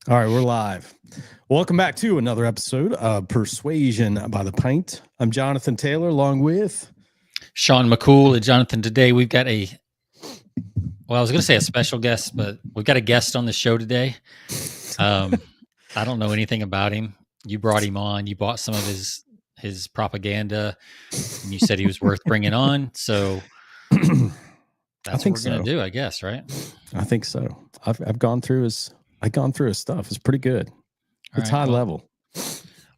All right, we're live. Welcome back to another episode of Persuasion by the Pint. I'm Jonathan Taylor, along with Sean McCool and Jonathan. Today we've got I was going to say a special guest, but we've got a guest on the show today. I don't know anything about him. You brought him on. You bought some of his propaganda, and you said he was worth bringing on. So that's what we're going to do, I guess, right? I think so. I've gone through his stuff. It's pretty good. It's high level.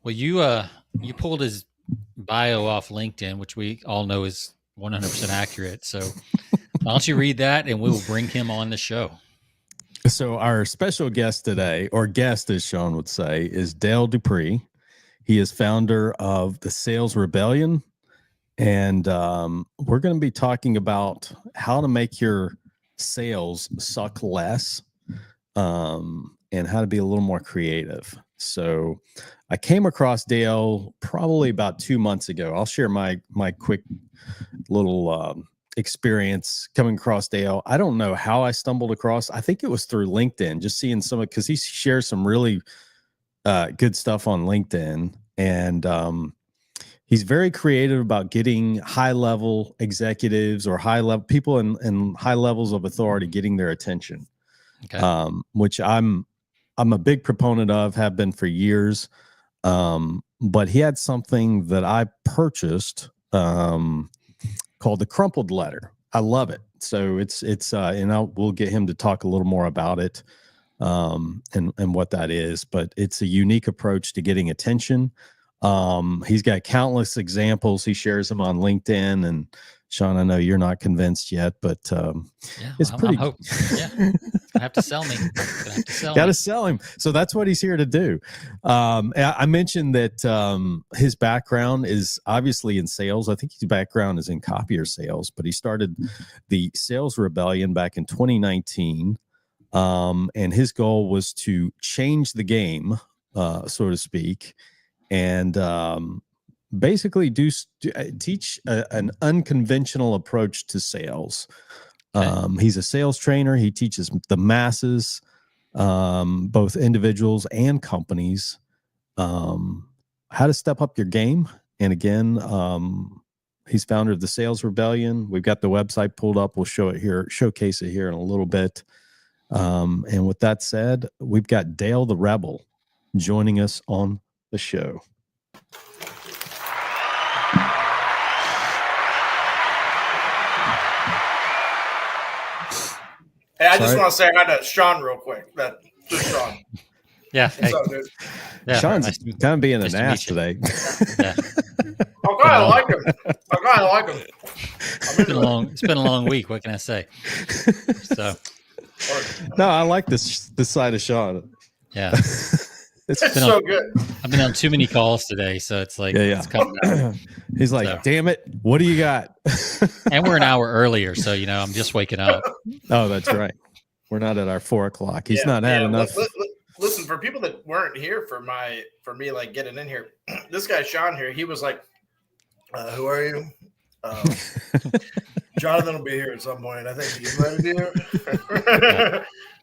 Well, you pulled his bio off LinkedIn, which we all know is 100% accurate. So why don't you read that, and we will bring him on the show. So our special guest today, or guest as Sean would say, is Dale Dupree. He is founder of the Sales Rebellion, and we're going to be talking about how to make your sales suck less, and how to be a little more creative. So I came across Dale probably about 2 months ago. I'll share my quick little experience coming across Dale. I don't know how I stumbled across. I think it was through LinkedIn, just seeing some, because he shares some really good stuff on LinkedIn, and he's very creative about getting high level executives or high level people in high levels of authority, getting their attention. Okay. Which I'm a big proponent of, have been for years. But he had something that I purchased called the crumpled letter. I love it. So it's and we'll get him to talk a little more about it, and what that is. But it's a unique approach to getting attention. He's got countless examples. He shares them on LinkedIn, and Sean, I know you're not convinced yet, but it's pretty. Yeah, I have to sell me. Got to sell him. So that's what he's here to do. I mentioned that his background is obviously in sales. I think his background is in copier sales, but he started the Sales Rebellion back in 2019, and his goal was to change the game, so to speak, and basically teach an unconventional approach to sales. Okay. He's a sales trainer. He teaches the masses, both individuals and companies, how to step up your game. And again, he's founder of the Sales Rebellion. We've got the website pulled up. We'll showcase it here in a little bit. And with that said, we've got Dale the Rebel joining us on the show. Hey, I just want to say hi to Sean real quick. Just Sean. Yeah. What's up, dude? Yeah. Sean's kind of being an ass today. Yeah. Oh, God, I like him. It's been a long week. What can I say? So. No, I like this side of Sean. Yeah. It's so good. I've been on too many calls today, so it's like it's coming out. He's like, damn it, what do you got? And we're an hour earlier, so I'm just waking up. Oh, that's right. We're not at our 4 o'clock. He's not had enough. Listen, for people that weren't here for me like getting in here, this guy Sean here, he was like, who are you? Jonathan will be here at some point. I think he's ready to be here.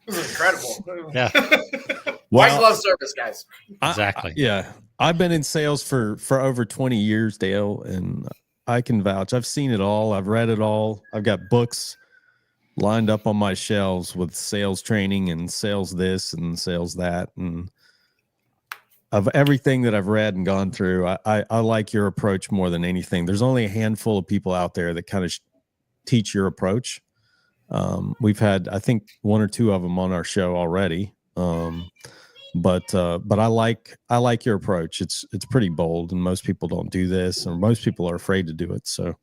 This is incredible. Yeah. White glove service, guys. Exactly. Yeah. I've been in sales for over 20 years, Dale, and I can vouch. I've seen it all. I've read it all. I've got books lined up on my shelves with sales training and sales this and sales that. And of everything that I've read and gone through, I like your approach more than anything. There's only a handful of people out there that kind of teach your approach. We've had, I think, 1 or 2 of them on our show already. But I like your approach. It's pretty bold, and most people don't do this, or most people are afraid to do it. So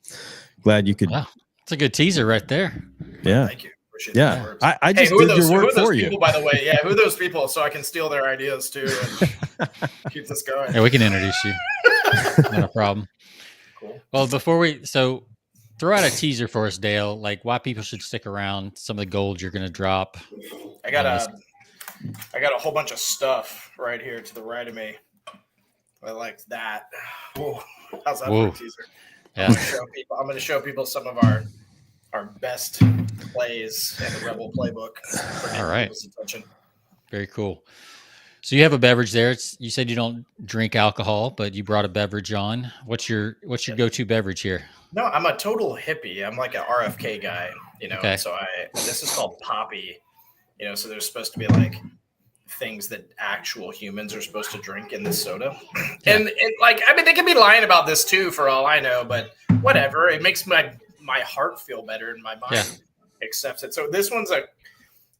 glad you could. Wow. It's a good teaser right there. Yeah. Thank you. Appreciate yeah. I just did your work for you. People, by the way, yeah. Who are those people? So I can steal their ideas too and keep this going. Yeah, we can introduce you. Not a problem. Cool. Well, throw out a teaser for us, Dale. Like why people should stick around. Some of the gold you're going to drop. I got a whole bunch of stuff right here to the right of me. I like that. Whoa. How's that for a teaser? Yeah. I'm going to show people some of our best plays in the Rebel playbook. All right. Very cool. So you have a beverage there. You said you don't drink alcohol, but you brought a beverage on. What's your go-to beverage here? No, I'm a total hippie. I'm like an RFK guy, Okay. and so this is called Poppy, so there's supposed to be like things that actual humans are supposed to drink in this soda. Yeah. And like, I mean, they could be lying about this too, for all I know, but whatever. It makes my heart feel better and my mind accepts it. So this one's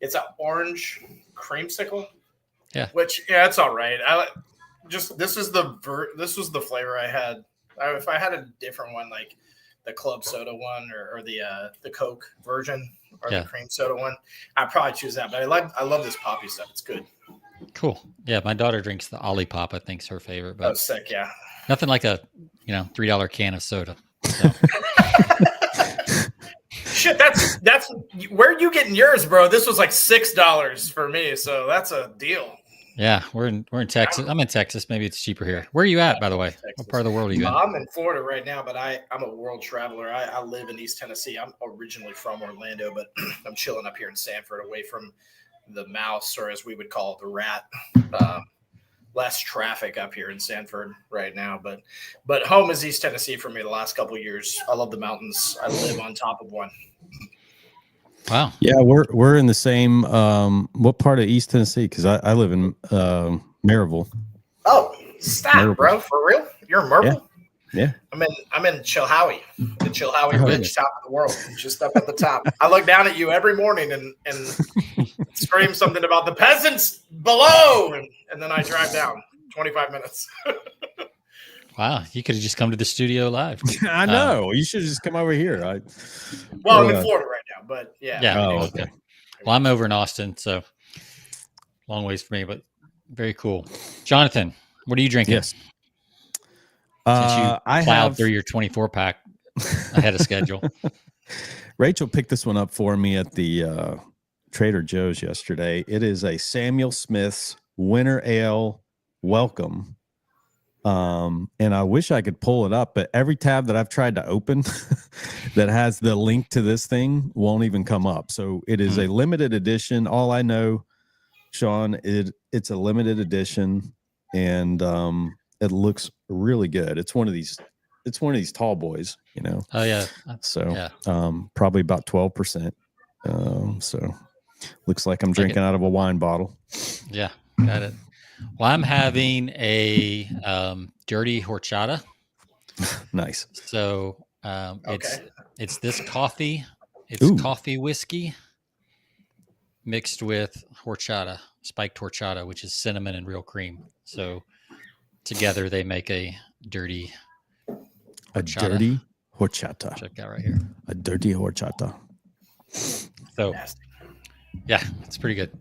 it's an orange creamsicle. Yeah. Which, it's all right. This was the flavor I had. If I had a different one, like the club soda one or the Coke version or the cream soda one, I'd probably choose that. But I love this Poppy stuff. It's good. Cool. Yeah, my daughter drinks the Olipop. I think's her favorite. But sick. Yeah. Nothing like a $3 can of soda. So. Shit, that's where are you getting yours, bro? This was like $6 for me, so that's a deal. Yeah, we're in Texas. I'm in Texas. Maybe it's cheaper here. Where are you at, by the way? Texas. What part of the world are you in? I'm in Florida right now, but I'm a world traveler. I live in East Tennessee. I'm originally from Orlando, but I'm chilling up here in Sanford, away from the mouse, or as we would call it, the rat. Less traffic up here in Sanford right now, but home is East Tennessee for me the last couple of years. I love the mountains. I live on top of one. Wow. Yeah, we're in the same what part of East Tennessee? Because I live in Maryville. Oh, stop, Maryville. Bro, for real? You're in Maryville? Yeah. I'm in Chilhowie, the Chilhowie Ridge, top of the world, just up at the top. I look down at you every morning and scream something about the peasants below, and then I drive down 25 minutes. Wow, you could have just come to the studio live. I know. You should just come over here. I'm in Florida right now, but yeah. Yeah. Oh, okay. Well, I'm over in Austin, so long ways for me, but very cool. Jonathan, what are you drinking? Yes. Since you I plowed have through your 24-pack ahead of schedule. Rachel picked this one up for me at the Trader Joe's yesterday. It is a Samuel Smith's Winter Ale Welcome. And I wish I could pull it up, but every tab that I've tried to open that has the link to this thing won't even come up. So it is a limited edition. All I know, Sean, it's a limited edition, and it looks really good. It's one of these tall boys, Oh yeah. So probably about 12%. So looks like I'm drinking out of a wine bottle. Yeah, got it. Well, I'm having a dirty horchata. Nice. So it's this coffee. It's Ooh. coffee whiskey mixed with horchata, spiked horchata, which is cinnamon and real cream. So together they make a dirty horchata. A dirty horchata. Check that right here. A dirty horchata. So yeah, it's pretty good.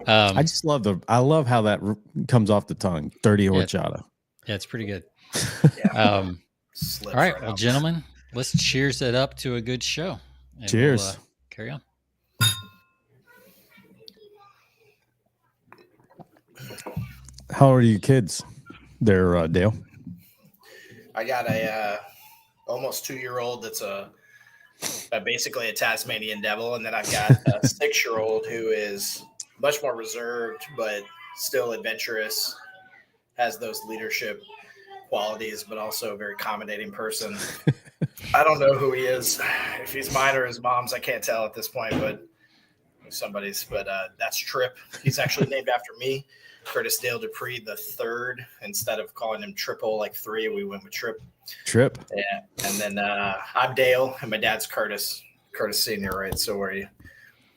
I just love how that comes off the tongue. Dirty horchata. Yeah, it's pretty good. Yeah. All right, well, gentlemen, let's cheers it up to a good show. And Cheers. We'll, carry on. How old are your kids there, Dale? I got a almost 2-year-old that's basically a Tasmanian devil, and then I've got a 6-year-old who is much more reserved but still adventurous, has those leadership qualities, but also a very accommodating person. I don't know who he is, if he's mine or his mom's. I can't tell at this point, but somebody's. But that's Trip. He's actually named after me, Curtis Dale Dupree the third. Instead of calling him Triple like 3, we went with Trip. Yeah, and then I'm Dale, and my dad's Curtis Senior, right? So we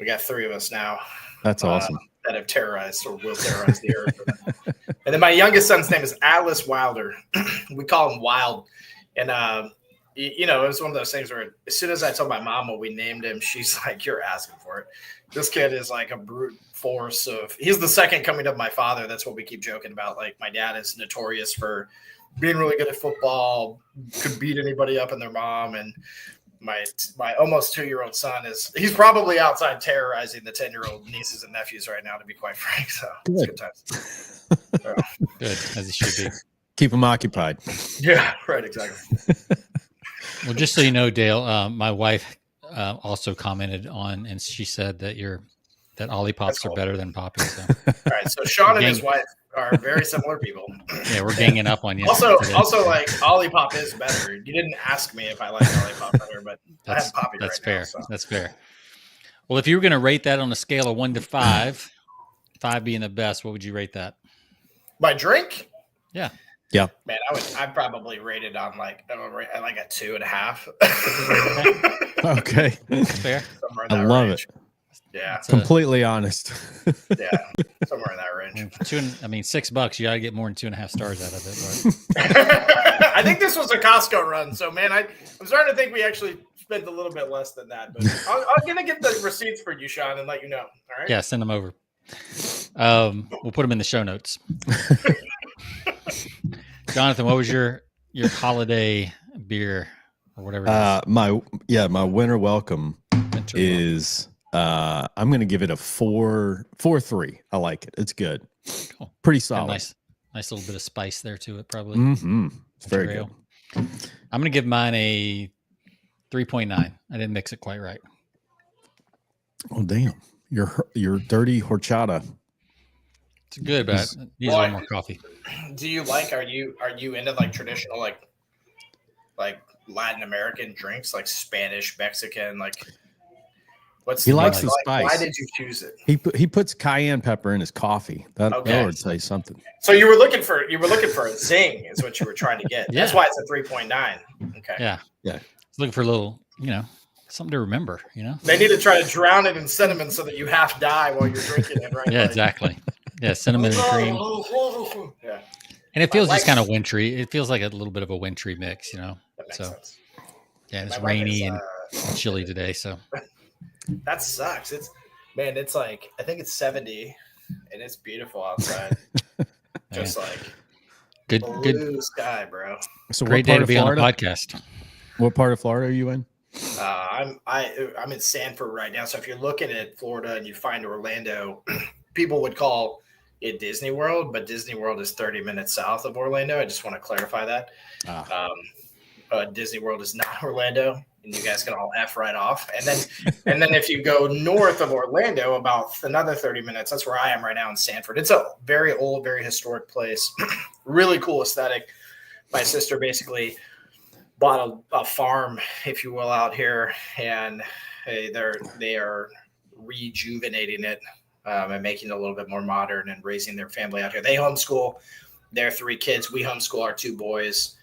got 3 of us now. That's awesome. That have terrorized or will terrorize the earth. And then my youngest son's name is Atlas Wilder. We call him Wild, and it was one of those things where as soon as I told my mom what we named him, she's like, "You're asking for it." This kid is like a brute force he's the second coming of my father. That's what we keep joking about. Like, my dad is notorious for being really good at football, could beat anybody up and their mom. And my almost 2-year-old son he's probably outside terrorizing the 10-year-old nieces and nephews right now, to be quite frank. So it's good times. Good, as it should be. Keep them occupied. Yeah, right, exactly. Well, just so you know, Dale, my wife also commented on, and she said that your that Ollipops cool. are better than Poppies. So. All right, so Sean and his wife are very similar people. Yeah, we're ganging up on you. Also, like Olipop is better. You didn't ask me if I like Olipop better, but I have Poppy that's right fair. now. So. That's fair. Well, if you were going to rate that on a scale of 1 to 5, 5 being the best, what would you rate that? My drink? Yeah. Yeah. Man, I'd probably rate it on like a 2.5. Okay. That's fair. I love it. Yeah. Completely honest. Yeah. Somewhere in that range. $6, you got to get more than 2.5 stars out of it. Right? I think this was a Costco run. So, man, I'm starting to think we actually spent a little bit less than that. But I'm going to get the receipts for you, Sean, and let you know. All right? Yeah, send them over. We'll put them in the show notes. Jonathan, what was your holiday beer or whatever it is? My winter welcome is I'm going to give it a 4.3. I like it. It's good. Cool. Pretty solid. Nice little bit of spice there to it, probably. Mm-hmm. It's very good. I'm going to give mine a 3.9. I didn't mix it quite right. Oh, damn. Your dirty horchata. It's good, but it needs a little more coffee. Do you are you into like traditional like Latin American drinks, like Spanish, Mexican, like he likes the spice. Why did you choose it? He puts cayenne pepper in his coffee. That would say something. So you were looking for a zing, is what you were trying to get. Yeah. That's why it's a 3.9. Okay. Yeah. Looking for a little, something to remember. They need to try to drown it in cinnamon so that you half die while you're drinking it, right? Yeah, exactly. Yeah, cinnamon and cream. Yeah. And it feels just kind of wintry. It feels like a little bit of a wintry mix, That makes sense. Yeah, it's rainy and chilly today, so. That sucks. It's like I think it's 70 and it's beautiful outside. Just like blue sky, bro. So great day to be on the podcast. What part of Florida are you in? I'm in Sanford right now. So if you're looking at Florida and you find Orlando, people would call it Disney World, but Disney World is 30 minutes south of Orlando. I just want to clarify that. Disney World is not Orlando, and you guys can all F right off. And then if you go north of Orlando, about another 30 minutes, that's where I am right now in Sanford. It's a very old, very historic place. Really cool aesthetic. My sister basically bought a farm, if you will, out here, and they are rejuvenating it and making it a little bit more modern and raising their family out here. They homeschool their 3 kids. We homeschool our 2 boys.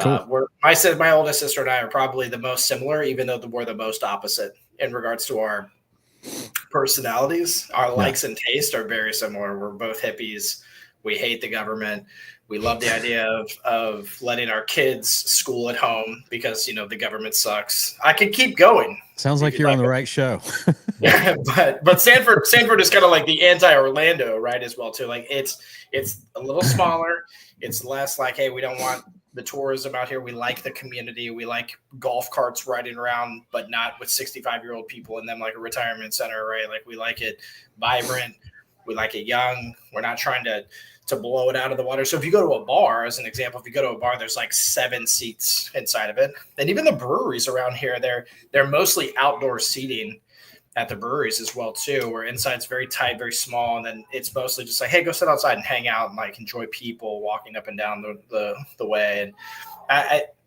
Cool. My oldest sister and I are probably the most similar, even though we're the most opposite in regards to our personalities. Our likes and tastes are very similar. We're both hippies. We hate the government. We love the idea of letting our kids school at home because, the government sucks. I could keep going. Sounds like you're on the right show. Yeah, but Sanford is kind of like the anti-Orlando, right, as well, too. Like it's a little smaller. It's less like, hey, we don't want the tourism out here. We like the community. We like golf carts riding around, but not with 65-year-old people in them like a retirement center, right? Like we like it vibrant. We like it young. We're not trying to blow it out of the water. So if you go to a bar, as an example, there's like 7 seats inside of it. And even the breweries around here, they're mostly outdoor seating at the breweries as well too, where inside's very tight, very small, and then it's mostly just like, hey, go sit outside and hang out and like enjoy people walking up and down the way. And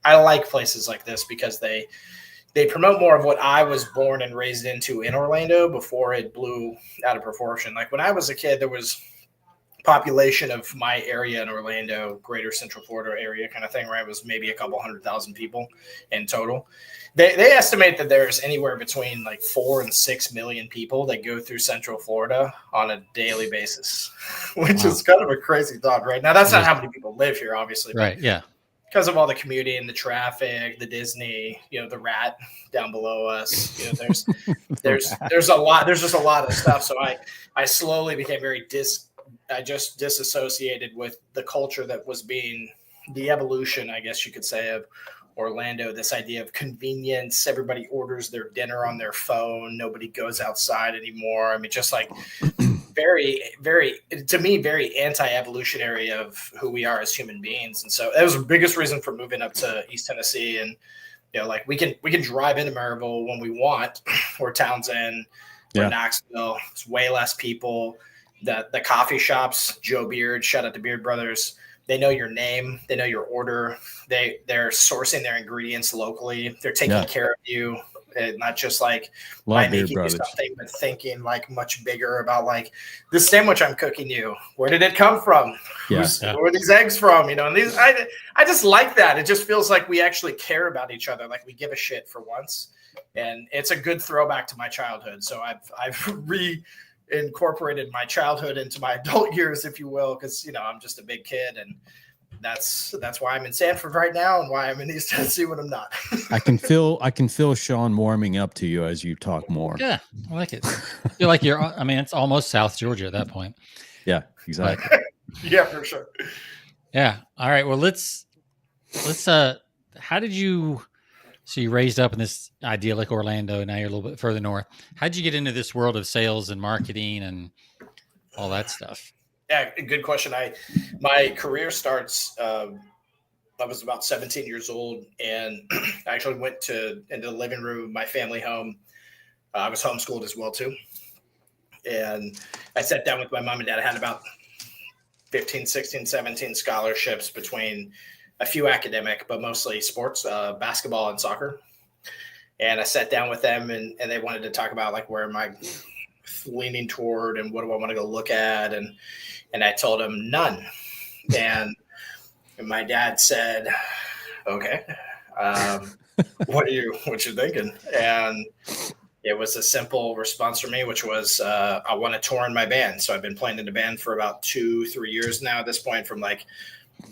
I like places like this because they promote more of what I was born and raised into in Orlando before it blew out of proportion. Like when I was a kid, there was population of my area in Orlando, greater Central Florida area kind of thing, right? It was maybe a couple 100,000 people in total. They estimate that there's anywhere between like 4 and 6 million people that go through Central Florida on a daily basis, which is kind of a crazy thought, right? Now, that's not how many people live here, obviously. Right, yeah. Because of all the commuting, the traffic, the Disney, the rat down below us, there's a lot. There's just a lot of stuff. So I slowly became very disassociated with the culture that was being the evolution, I guess you could say, of Orlando. This idea of convenience. Everybody orders their dinner on their phone. Nobody goes outside anymore. I mean, just like very, very, to me, very anti-evolutionary of who we are as human beings. And so that was the biggest reason for moving up to East Tennessee. And, like we can drive into Maryville when we want, or Townsend. Or Yeah. Knoxville, it's way less people. The coffee shops, Joe Beard, shout out to Beard Brothers. They know your name. They know your order. They're sourcing their ingredients locally. They're taking care of you. And not just like by making you something, but thinking like much bigger about like this sandwich I'm cooking you. Where did it come from? Where are these eggs from? You know, and these I just like that. It just feels like we actually care about each other. Like we give a shit for once. And it's a good throwback to my childhood. So I've reincorporated my childhood into my adult years, if you will, because I'm just a big kid, and that's why I'm in Sanford right now, and why I'm in East Tennessee when I'm not. I can feel Sean warming up to you as you talk more. Yeah, I like it. I feel like it's almost South Georgia at that point. Yeah, exactly. Yeah, for sure. Yeah. All right. Well, let's how did you? So you raised up in this idyllic Orlando, now you're a little bit further north. How did you get into this world of sales and marketing and all that stuff? Yeah, good question. My career starts. I was about 17 years old, and I actually went into the living room of my family home. I was homeschooled as well too, and I sat down with my mom and dad. I had about 15, 16, 17 scholarships between a few academic, but mostly sports, basketball and soccer. And I sat down with them, and they wanted to talk about like where am I leaning toward and what do I want to go look at, and I told them none. And my dad said, "Okay, what you thinking?" And it was a simple response from me, which was I want to tour in my band. So I've been playing in the band for about 2-3 years now at this point, from like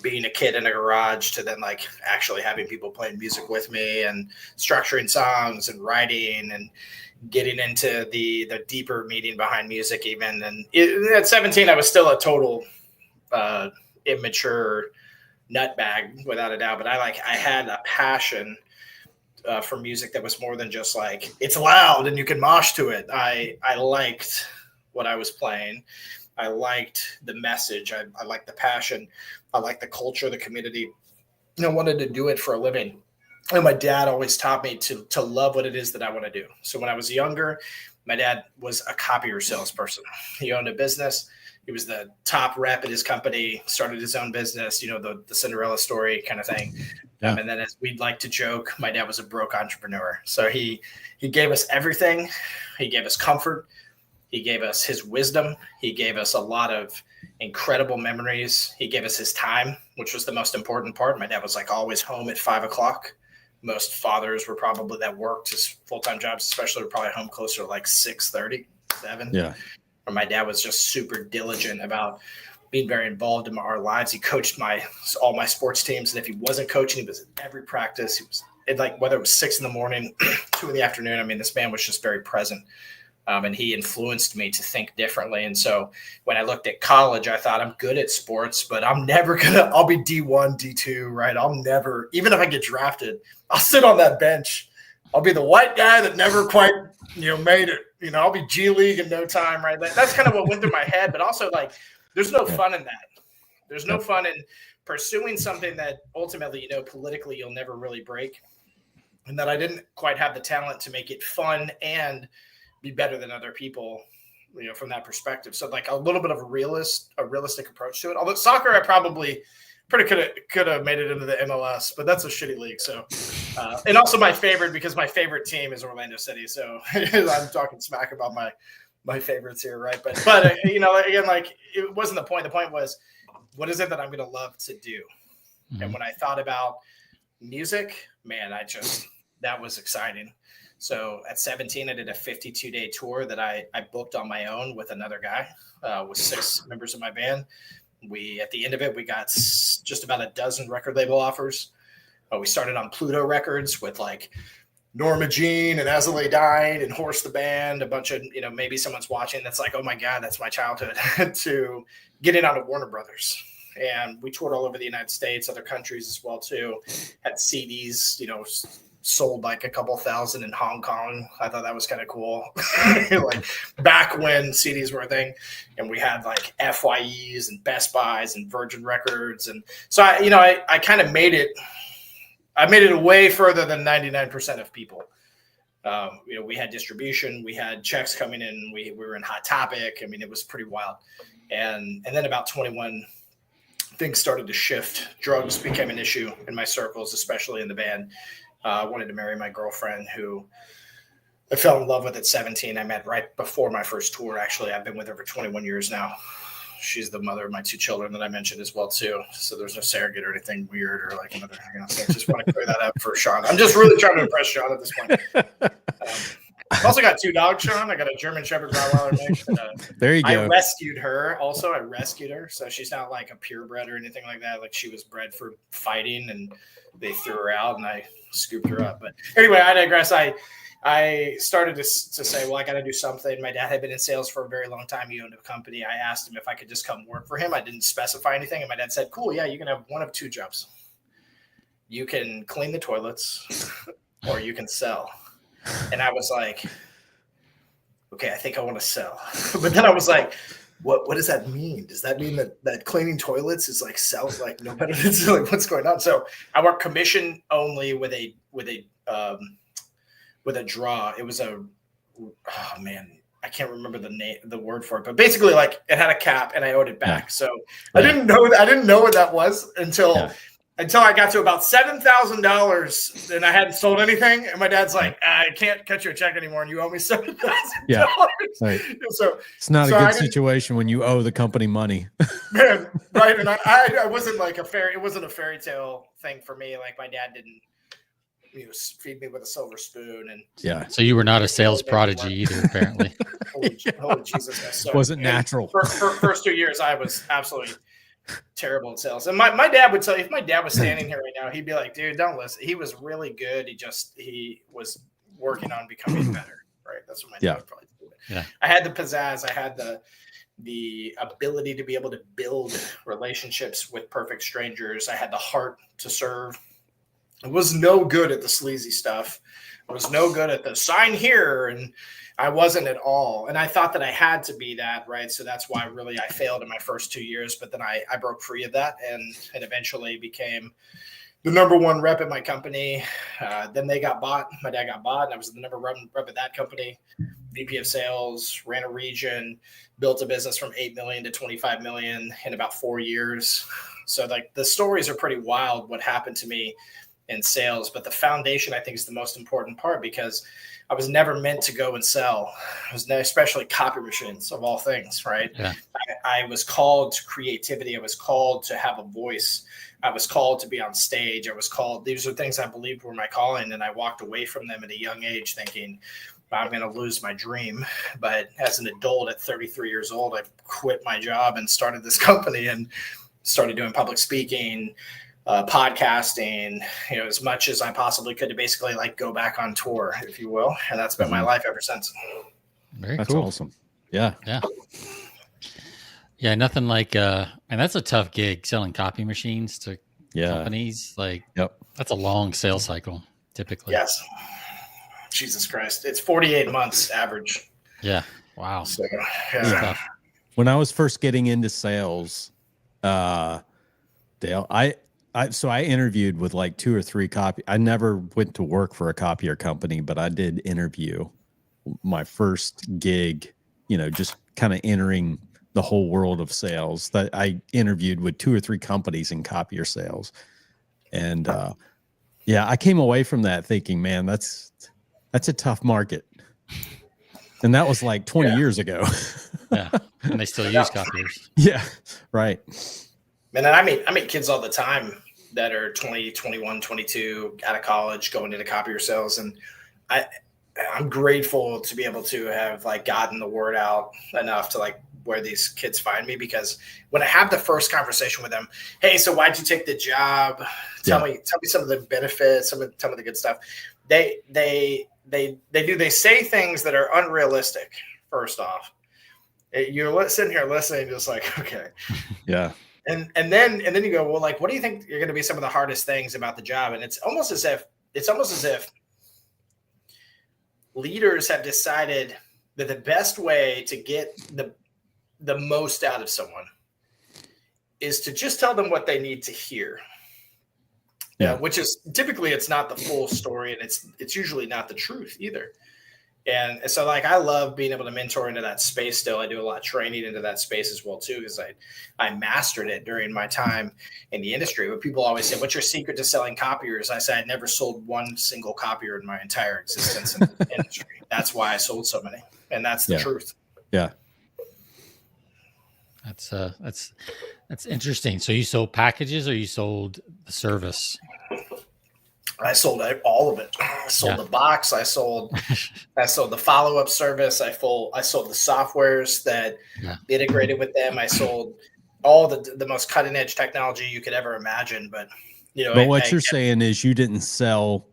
being a kid in a garage to then like actually having people playing music with me and structuring songs and writing and getting into the deeper meaning behind music even. And at 17, I was still a total immature nutbag without a doubt. But I had a passion for music that was more than just like, it's loud and you can mosh to it. I liked what I was playing. I liked the message. I liked the passion. I liked the culture, the community. I wanted to do it for a living. And my dad always taught me to love what it is that I want to do. So when I was younger, my dad was a copier salesperson. He owned a business. He was the top rep at his company, started his own business, the Cinderella story kind of thing. Yeah. And then, as we'd like to joke, my dad was a broke entrepreneur. So he gave us everything. He gave us comfort. He gave us his wisdom. He gave us a lot of incredible memories. He gave us his time, which was the most important part. My dad was like always home at 5:00. Most fathers were probably that worked his full-time jobs, especially were probably home closer to like 6:30, 7. Yeah. Or my dad was just super diligent about being very involved in our lives. He coached all my sports teams. And if he wasn't coaching, he was at every practice. He was whether it was 6 in the morning, 2 in the afternoon. I mean, this man was just very present. And he influenced me to think differently. And so when I looked at college, I thought I'm good at sports, but I'll be D1, D2, right? I'll never, even if I get drafted, I'll sit on that bench. I'll be the white guy that never quite, made it. I'll be G League in no time, right? That's kind of what went through my head, but also like, there's no fun in that. There's no fun in pursuing something that ultimately, politically you'll never really break. And that I didn't quite have the talent to make it fun and be better than other people, from that perspective. So like a little bit of a realistic approach to it. Although soccer, I probably could have made it into the MLS, but that's a shitty league. So, and also my favorite, because my favorite team is Orlando City. So I'm talking smack about my favorites here. Right. But again, like it wasn't the point. The point was, what is it that I'm going to love to do? Mm-hmm. And when I thought about music, man, that was exciting. So at 17, I did a 52-day tour that I booked on my own with another guy, with 6 members of my band. At the end of it, we got just about a dozen record label offers. We started on Pluto Records with like Norma Jean and As I Lay Dying and Horse the Band, a bunch of, maybe someone's watching that's like, oh my God, that's my childhood, to getting onto Warner Brothers. And we toured all over the United States, other countries as well too. Had CDs, sold like a couple thousand in Hong Kong. I thought that was kind of cool. Like back when CDs were a thing, and we had like FYEs and Best Buys and Virgin Records. And so I kind of made it. I made it way further than 99% of people. We had distribution, we had checks coming in, we were in Hot Topic. I mean, it was pretty wild. And then about 21, things started to shift. Drugs became an issue in my circles, especially in the band. I wanted to marry my girlfriend, who I fell in love with at 17. I met right before my first tour. Actually, I've been with her for 21 years now. She's the mother of my 2 children that I mentioned as well, too. So there's no surrogate or anything weird or like another. So I just want to clear that up for Sean. I'm just really trying to impress Sean at this point. I've also got 2 dogs, Sean. I got a German Shepherd Rottweiler mix. There you go. I rescued her. Also, I rescued her, so she's not like a purebred or anything like that. Like, she was bred for fighting, and they threw her out, and I scooped her up. But anyway, I digress. I started to say, well, I got to do something. My dad had been in sales for a very long time. He owned a company. I asked him if I could just come work for him. I didn't specify anything, and my dad said, "Cool, yeah, you can have one of 2 jobs. You can clean the toilets, or you can sell." And I was like, okay, I think I want to sell. But then I was like, what does that mean? Does that mean that cleaning toilets is like sell, like no better than like what's going on? So I worked commission only with a draw. It was oh man, I can't remember the word for it, but basically like it had a cap and I owed it back. Yeah. So I didn't know what that was until I got to about $7,000 and I hadn't sold anything. And my dad's like, I can't cut you a check anymore and you owe me $7,000. Yeah. Right. So it's not a good situation when you owe the company money. Man, right. And I wasn't like it wasn't a fairy tale thing for me. Like, my dad didn't feed me with a silver spoon. And yeah. So you were not a sales prodigy either, apparently. Holy Jesus. So, wasn't natural. For first 2 years, I was absolutely terrible at sales. And my dad would tell you, if my dad was standing here right now, he'd be like, dude, don't listen. He was really good. He was working on becoming better. Right. That's what my dad would probably do. Yeah. I had the pizzazz. I had the ability to be able to build relationships with perfect strangers. I had the heart to serve. I was no good at the sleazy stuff. I was no good at the sign here, and I wasn't at all. And I thought that I had to be that, right? So that's why really I failed in my first 2 years, but then I broke free of that and eventually became the number 1 rep at my company. Then they got bought. My dad got bought, and I was the number 1 rep at that company. VP of sales, ran a region, built a business from 8 million to 25 million in about 4 years. So like the stories are pretty wild what happened to me in sales, but the foundation I think is the most important part, because I was never meant to go and sell. I was especially copy machines of all things, right? Yeah. I was called to creativity. I was called to have a voice. I was called to be on stage. These are things I believed were my calling, and I walked away from them at a young age thinking I'm going to lose my dream. But as an adult at 33 years old, I quit my job and started this company and started doing public speaking, podcasting, as much as I possibly could to basically like go back on tour, if you will. And that's been my life ever since. Very cool. Awesome. Yeah. Yeah. Yeah. Nothing like, and that's a tough gig, selling copy machines to companies. Like, that's a long sales cycle typically. Yes. Jesus Christ. It's 48 months average. Yeah. Wow. So, tough. When I was first getting into sales, Dale, so I interviewed with like 2 or 3 I never went to work for a copier company, but I did interview. My first gig, just kind of entering the whole world of sales, that I interviewed with 2 or 3 companies in copier sales. And I came away from that thinking, man, that's a tough market. And that was like 20 years ago. Yeah. And they still use copiers. Yeah. Right. Man, and I meet kids all the time that are 20, 21, 22, out of college, going into copier sales. And I'm grateful to be able to have like gotten the word out enough to like where these kids find me, because when I have the first conversation with them, hey, so why'd you take the job? Tell me some of the benefits, some of the good stuff. They say things that are unrealistic. First off, you're sitting here listening, just like, okay. Yeah. And then you go, well, like, what do you think are going to be some of the hardest things about the job? And it's almost as if leaders have decided that the best way to get the most out of someone is to just tell them what they need to hear. Yeah. which is typically it's not the full story, and it's usually not the truth either. And so like I love being able to mentor into that space still. I do a lot of training into that space as well too, because I mastered it during my time in the industry. But people always say, what's your secret to selling copiers? I said I never sold one single copier in my entire existence in the industry. That's why I sold so many. And that's the truth. Yeah. That's interesting. So you sold packages or you sold the service? I sold all of it. I sold the box. I sold the follow-up service. I sold the softwares that integrated with them. I sold all the most cutting-edge technology you could ever imagine. But what you're saying is you didn't sell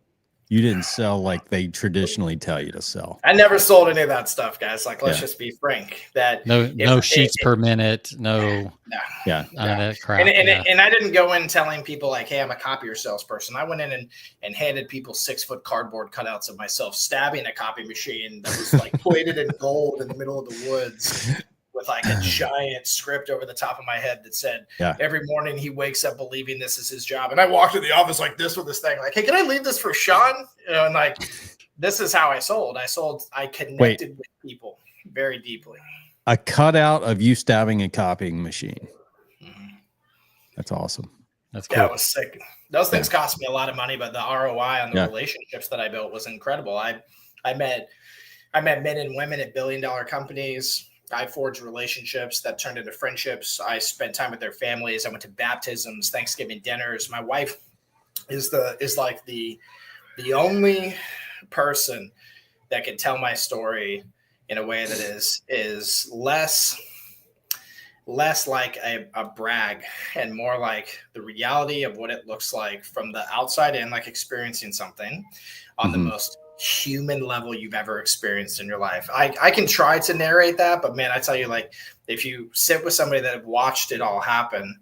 like they traditionally tell you to sell. I never sold any of that stuff, guys. Like, let's just be frank. That no sheets per minute, no that crap. And I didn't go in telling people like, hey, I'm a copier salesperson. I went in and handed people 6-foot cardboard cutouts of myself stabbing a copy machine that was like plated in gold in the middle of the woods with like a giant script over the top of my head that said, every morning he wakes up believing this is his job. And I walked to the office like this with this thing, like, hey, can I leave this for Sean? And like, this is how I sold. I connected with people very deeply. A cutout of you stabbing a copying machine. Mm-hmm. That's awesome. That's cool. Yeah, it was sick. Those things cost me a lot of money, but the ROI on the relationships that I built was incredible. I met men and women at billion-dollar companies. I forged relationships that turned into friendships. I spent time with their families. I went to baptisms, Thanksgiving dinners. My wife is like the only person that can tell my story in a way that is less like a brag and more like the reality of what it looks like from the outside in, like experiencing something on the most human level you've ever experienced in your life. I can try to narrate that, but man, I tell you, like, if you sit with somebody that have watched it all happen,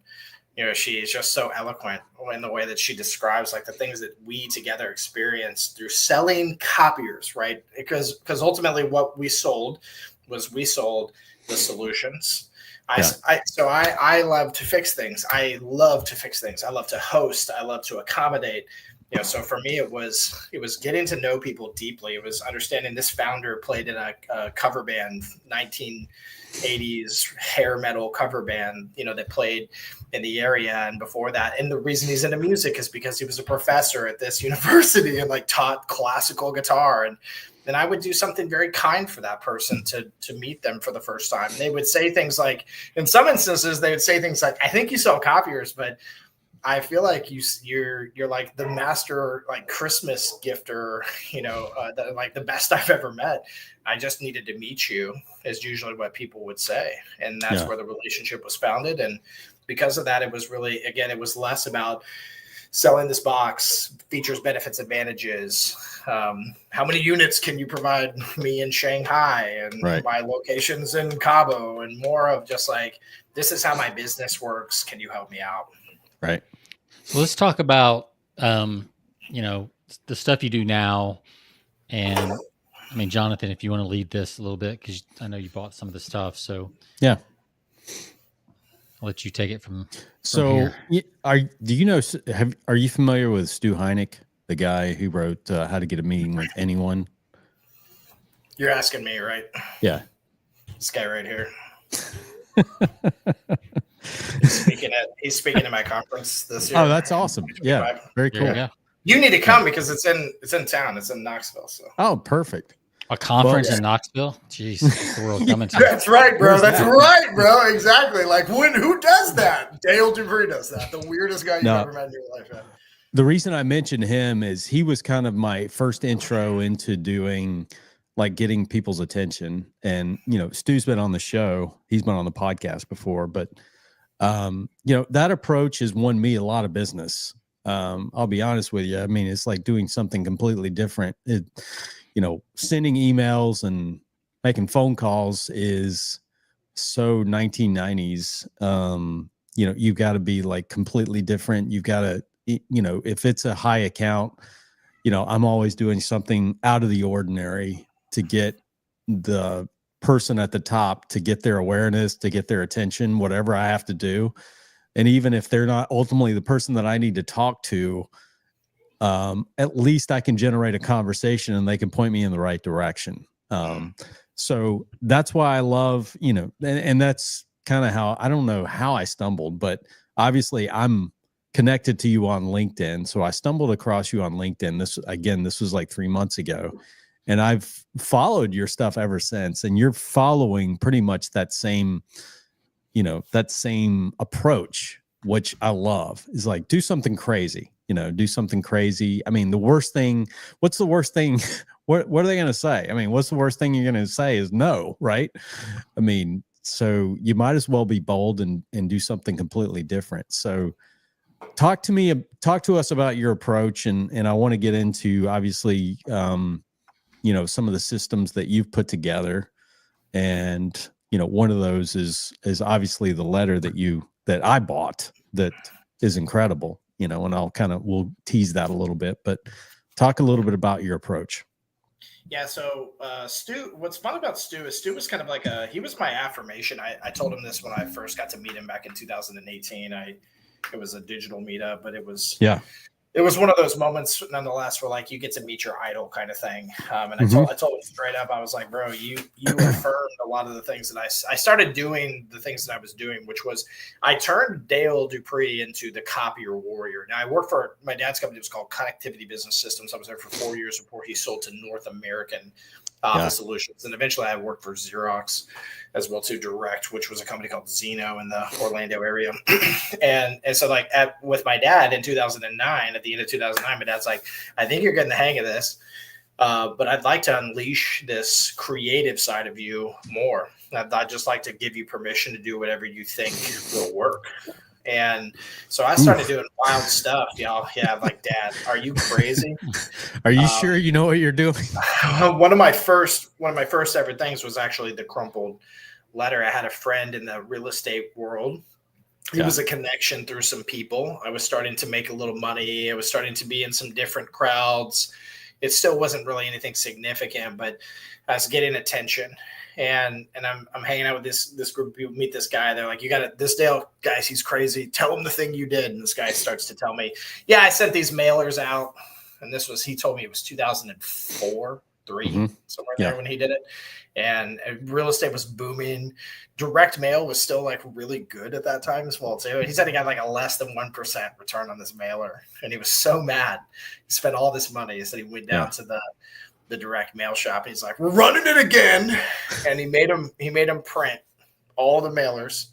she is just so eloquent in the way that she describes like the things that we together experienced through selling copiers, right? Because ultimately what we sold the solutions. I love to fix things. I love to host. I love to accommodate. So for me, it was getting to know people deeply. It was understanding this founder played in a cover band, 1980s hair metal cover band, that played in the area. And before that, and the reason he's into music is because he was a professor at this university and like taught classical guitar. And then I would do something very kind for that person to meet them for the first time. And they would say things like, in some instances, they would say things like, I think you sell copiers, but I feel like you're like the master, like Christmas gifter, like the best I've ever met. I just needed to meet you, is usually what people would say. And that's where the relationship was founded. And because of that, it was really, again, it was less about selling this box, features, benefits, advantages. How many units can you provide me in Shanghai and my locations in Cabo, and more of just like, this is how my business works. Can you help me out? Right. So let's talk about, the stuff you do now. And I mean, Jonathan, if you want to lead this a little bit, because I know you bought some of the stuff. So yeah, I'll let you take it from so here. Are you familiar with Stu Heineck, the guy who wrote How to Get a Meeting with Anyone? You're asking me, right? Yeah. This guy right here. He's speaking at my conference this year. Oh, that's awesome. Yeah. Very cool. You need to come because it's in town. It's in Knoxville. So. Oh, perfect. A conference in Knoxville? Jeez, the world coming to. That's right, bro. That's right, bro. Exactly. Like who does that? Dale Dupree does that. The weirdest guy you've ever met in your life, man. The reason I mentioned him is he was kind of my first intro into doing like getting people's attention. And, Stu's been on the show. He's been on the podcast before, but that approach has won me a lot of business. I'll be honest with you. I mean, it's like doing something completely different. Sending emails and making phone calls is so 1990s. You've got to be like completely different. You've got to, if it's a high account, I'm always doing something out of the ordinary to get the person at the top, to get their awareness, to get their attention, whatever I have to do. And even if they're not ultimately the person that I need to talk to, at least I can generate a conversation and they can point me in the right direction. So that's why I love, and that's kind of how, I don't know how I stumbled, but obviously I'm connected to you on LinkedIn. So I stumbled across you on LinkedIn. This was like 3 months ago, and I've followed your stuff ever since. And you're following pretty much that same approach, which I love, is like, do something crazy, do something crazy. I mean, what's the worst thing? What are they going to say? I mean, what's the worst thing you're going to say is no, right? I mean, so you might as well be bold and do something completely different. So talk to us about your approach. And I want to get into, obviously, some of the systems that you've put together. And, one of those is obviously the letter that I bought that is incredible, and we'll tease that a little bit, but talk a little bit about your approach. Yeah. So Stu, what's fun about Stu is Stu was kind of like he was my affirmation. I told him this when I first got to meet him back in 2018. It was a digital meetup, but it was one of those moments nonetheless where like you get to meet your idol kind of thing. And I told him straight up, I was like, bro, you affirmed a lot of the things that I started doing, the things that I was doing, which was I turned Dale Dupree into the copier warrior. Now I worked for my dad's company. It was called Connectivity Business Systems. I was there for 4 years before he sold to North American Office Solutions. And eventually I worked for Xerox as well too, Direct, which was a company called Xeno in the Orlando area. and so like with my dad in 2009, at the end of 2009, my dad's like, I think you're getting the hang of this, but I'd like to unleash this creative side of you more. I'd just like to give you permission to do whatever you think will work. And so I started doing wild stuff, y'all. Yeah, like, Dad, are you crazy? Are you sure you know what you're doing? One of my first ever things was actually the crumpled letter. I had a friend in the real estate world. He was a connection through some people. I was starting to make a little money. I was starting to be in some different crowds. It still wasn't really anything significant, but I was getting attention. And I'm hanging out with this group of people, meet this guy. They're like, you got it. This Dale, guys, he's crazy. Tell him the thing you did. And this guy starts to tell me, yeah, I sent these mailers out. And he told me it was 2004, 3, somewhere there when he did it. And real estate was booming. Direct mail was still like really good at that time as well too. And he said he got like a less than 1% return on this mailer. And he was so mad. He spent all this money. He said he went down to the direct mail shop. And he's like, we're running it again. And he made him print all the mailers.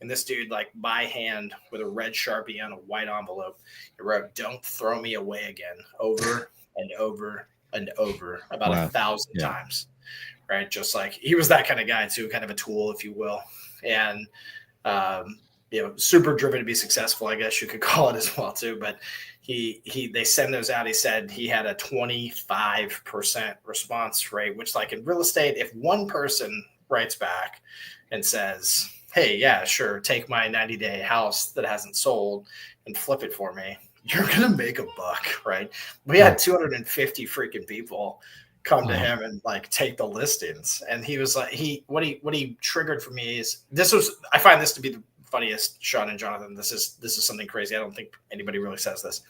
And this dude, like by hand with a red Sharpie on a white envelope, he wrote, "Don't throw me away again," over and over and over, about 1,000 times. Right. Just like he was that kind of guy too, kind of a tool, if you will. And, super driven to be successful, I guess you could call it as well too. But they send those out. He said he had a 25% response rate, which like in real estate, if one person writes back and says, hey, yeah, sure, take my 90-day house that hasn't sold and flip it for me, you're going to make a buck, right? We had 250 freaking people come to him and like take the listings. And he was like, what he triggered for me is I find this to be the funniest, Sean and Jonathan. This is something crazy. I don't think anybody really says this.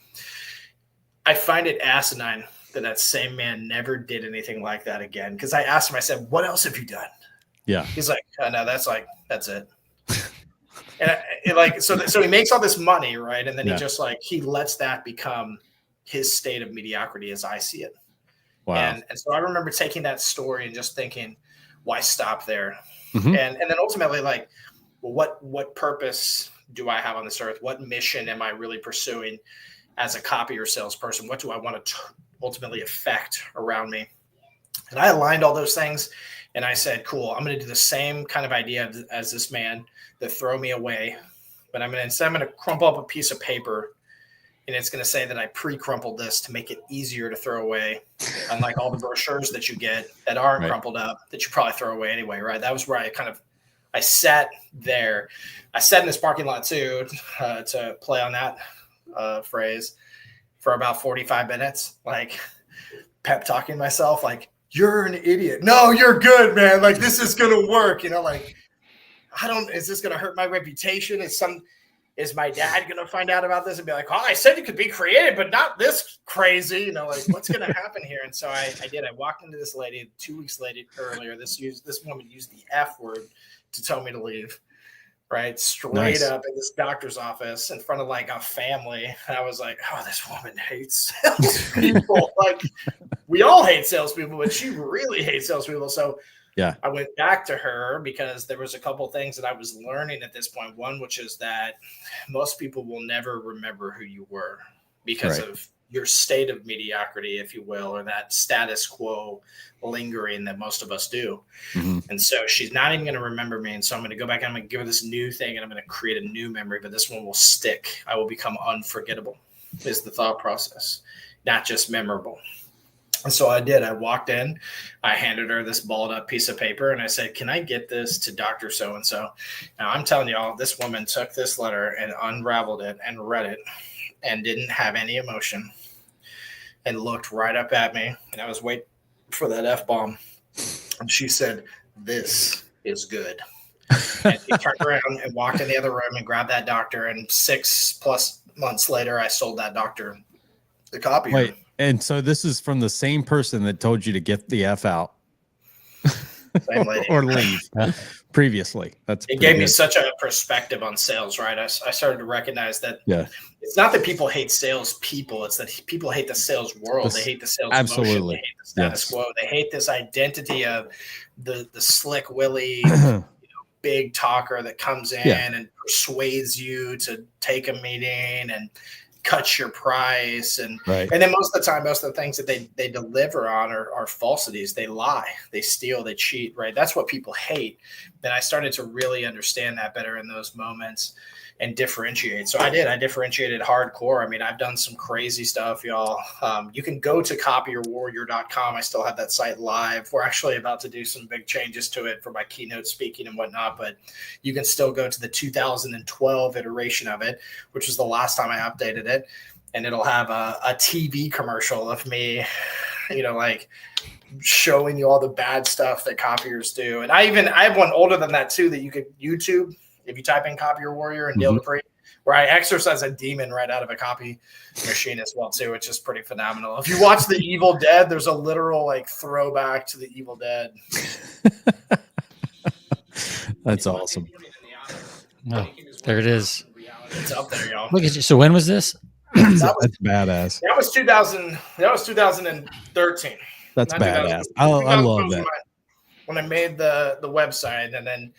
I find it asinine that same man never did anything like that again. Cause I asked him, I said, what else have you done? Yeah. He's like, oh, no, that's it. And so he makes all this money, right? And then he lets that become his state of mediocrity as I see it. Wow. And so I remember taking that story and just thinking, why stop there? And then ultimately, like, well, what purpose do I have on this earth? What mission am I really pursuing as a copy or salesperson? What do I want to ultimately affect around me? And I aligned all those things. And I said, cool, I'm going to do the same kind of idea as this man that throw me away. But I'm going to crumple up a piece of paper, and it's going to say that I pre-crumpled this to make it easier to throw away. Unlike all the brochures that you get that aren't crumpled up, that you probably throw away anyway, right? That was where I sat there. I sat in this parking lot too, to play on that phrase, for about 45 minutes, like pep talking myself, like, you're an idiot. No, you're good, man. Like, this is going to work. Like, is this going to hurt my reputation? is my dad going to find out about this and be like, oh, I said you could be creative, but not this crazy, you know, like what's going to happen here? And so I did. I walked into this lady 2 weeks earlier. This woman used the F word to tell me to leave. Right, straight up in this doctor's office in front of like a family. And I was like, oh, this woman hates salespeople. Like, we all hate salespeople, but she really hates salespeople. So yeah, I went back to her because there was a couple things that I was learning at this point. One, which is that most people will never remember who you were because of your state of mediocrity, if you will, or that status quo lingering that most of us do. Mm-hmm. And so she's not even going to remember me. And so I'm going to go back and I'm going to give her this new thing and I'm going to create a new memory, but this one will stick. I will become unforgettable is the thought process, not just memorable. And so I did. I walked in, I handed her this balled up piece of paper and I said, can I get this to Dr. So-and-so? Now I'm telling y'all, this woman took this letter and unraveled it and read it and didn't have any emotion and looked right up at me. And I was waiting for that F-bomb. And she said, this is good. And she turned around and walked in the other room and grabbed that doctor. And 6+ months later, I sold that doctor the copier. Wait, and so this is from the same person that told you to get the F out. Same lady. Or leave previously. It gave me such a perspective on sales, right? I started to recognize that it's not that people hate sales people, it's that people hate the sales world. They hate the sales motion. They hate the status quo. They hate this identity of the slick Willie, big talker that comes in and persuades you to take a meeting and cut your price. And then most of the time, most of the things that they deliver on are falsities. They lie, they steal, they cheat, right? That's what people hate. Then I started to really understand that better in those moments and differentiate. So I differentiated hardcore. I mean, I've done some crazy stuff, y'all. You can go to copyyourwarrior.com. I still have that site live. We're actually about to do some big changes to it for my keynote speaking and whatnot, but you can still go to the 2012 iteration of it, which was the last time I updated it. And it'll have a TV commercial of me, like showing you all the bad stuff that copiers do. And I have one older than that too, that you could YouTube. If you type in Copy Your Warrior and Dale Dupree, where I exercise a demon right out of a copy machine as well too, which is pretty phenomenal. If you watch The Evil Dead, there's a literal throwback to The Evil Dead. That's awesome. Oh, there it is. It's up there, y'all. Look at you. So when was this? That's badass. That was 2000. That was 2013. That's badass. I love that. When I made the website, and then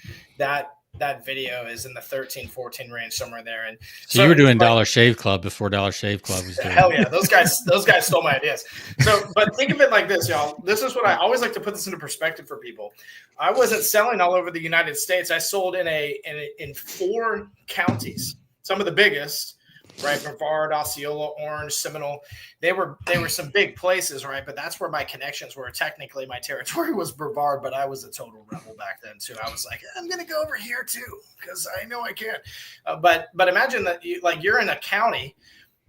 that video is in the 13-14 range, somewhere there. And so you were doing Dollar Shave Club before Dollar Shave Club was doing. Hell yeah, those guys stole my ideas. So, but think of it like this, y'all. This is what I always like to put this into perspective for people. I wasn't selling all over the United States. I sold in 4 counties, some of the biggest. Right, Brevard, Osceola, Orange, Seminole. They were some big places, right? But that's where my connections were. Technically, my territory was Brevard, but I was a total rebel back then too. I was like, I'm gonna go over here too because I know I can. But imagine that you're in a county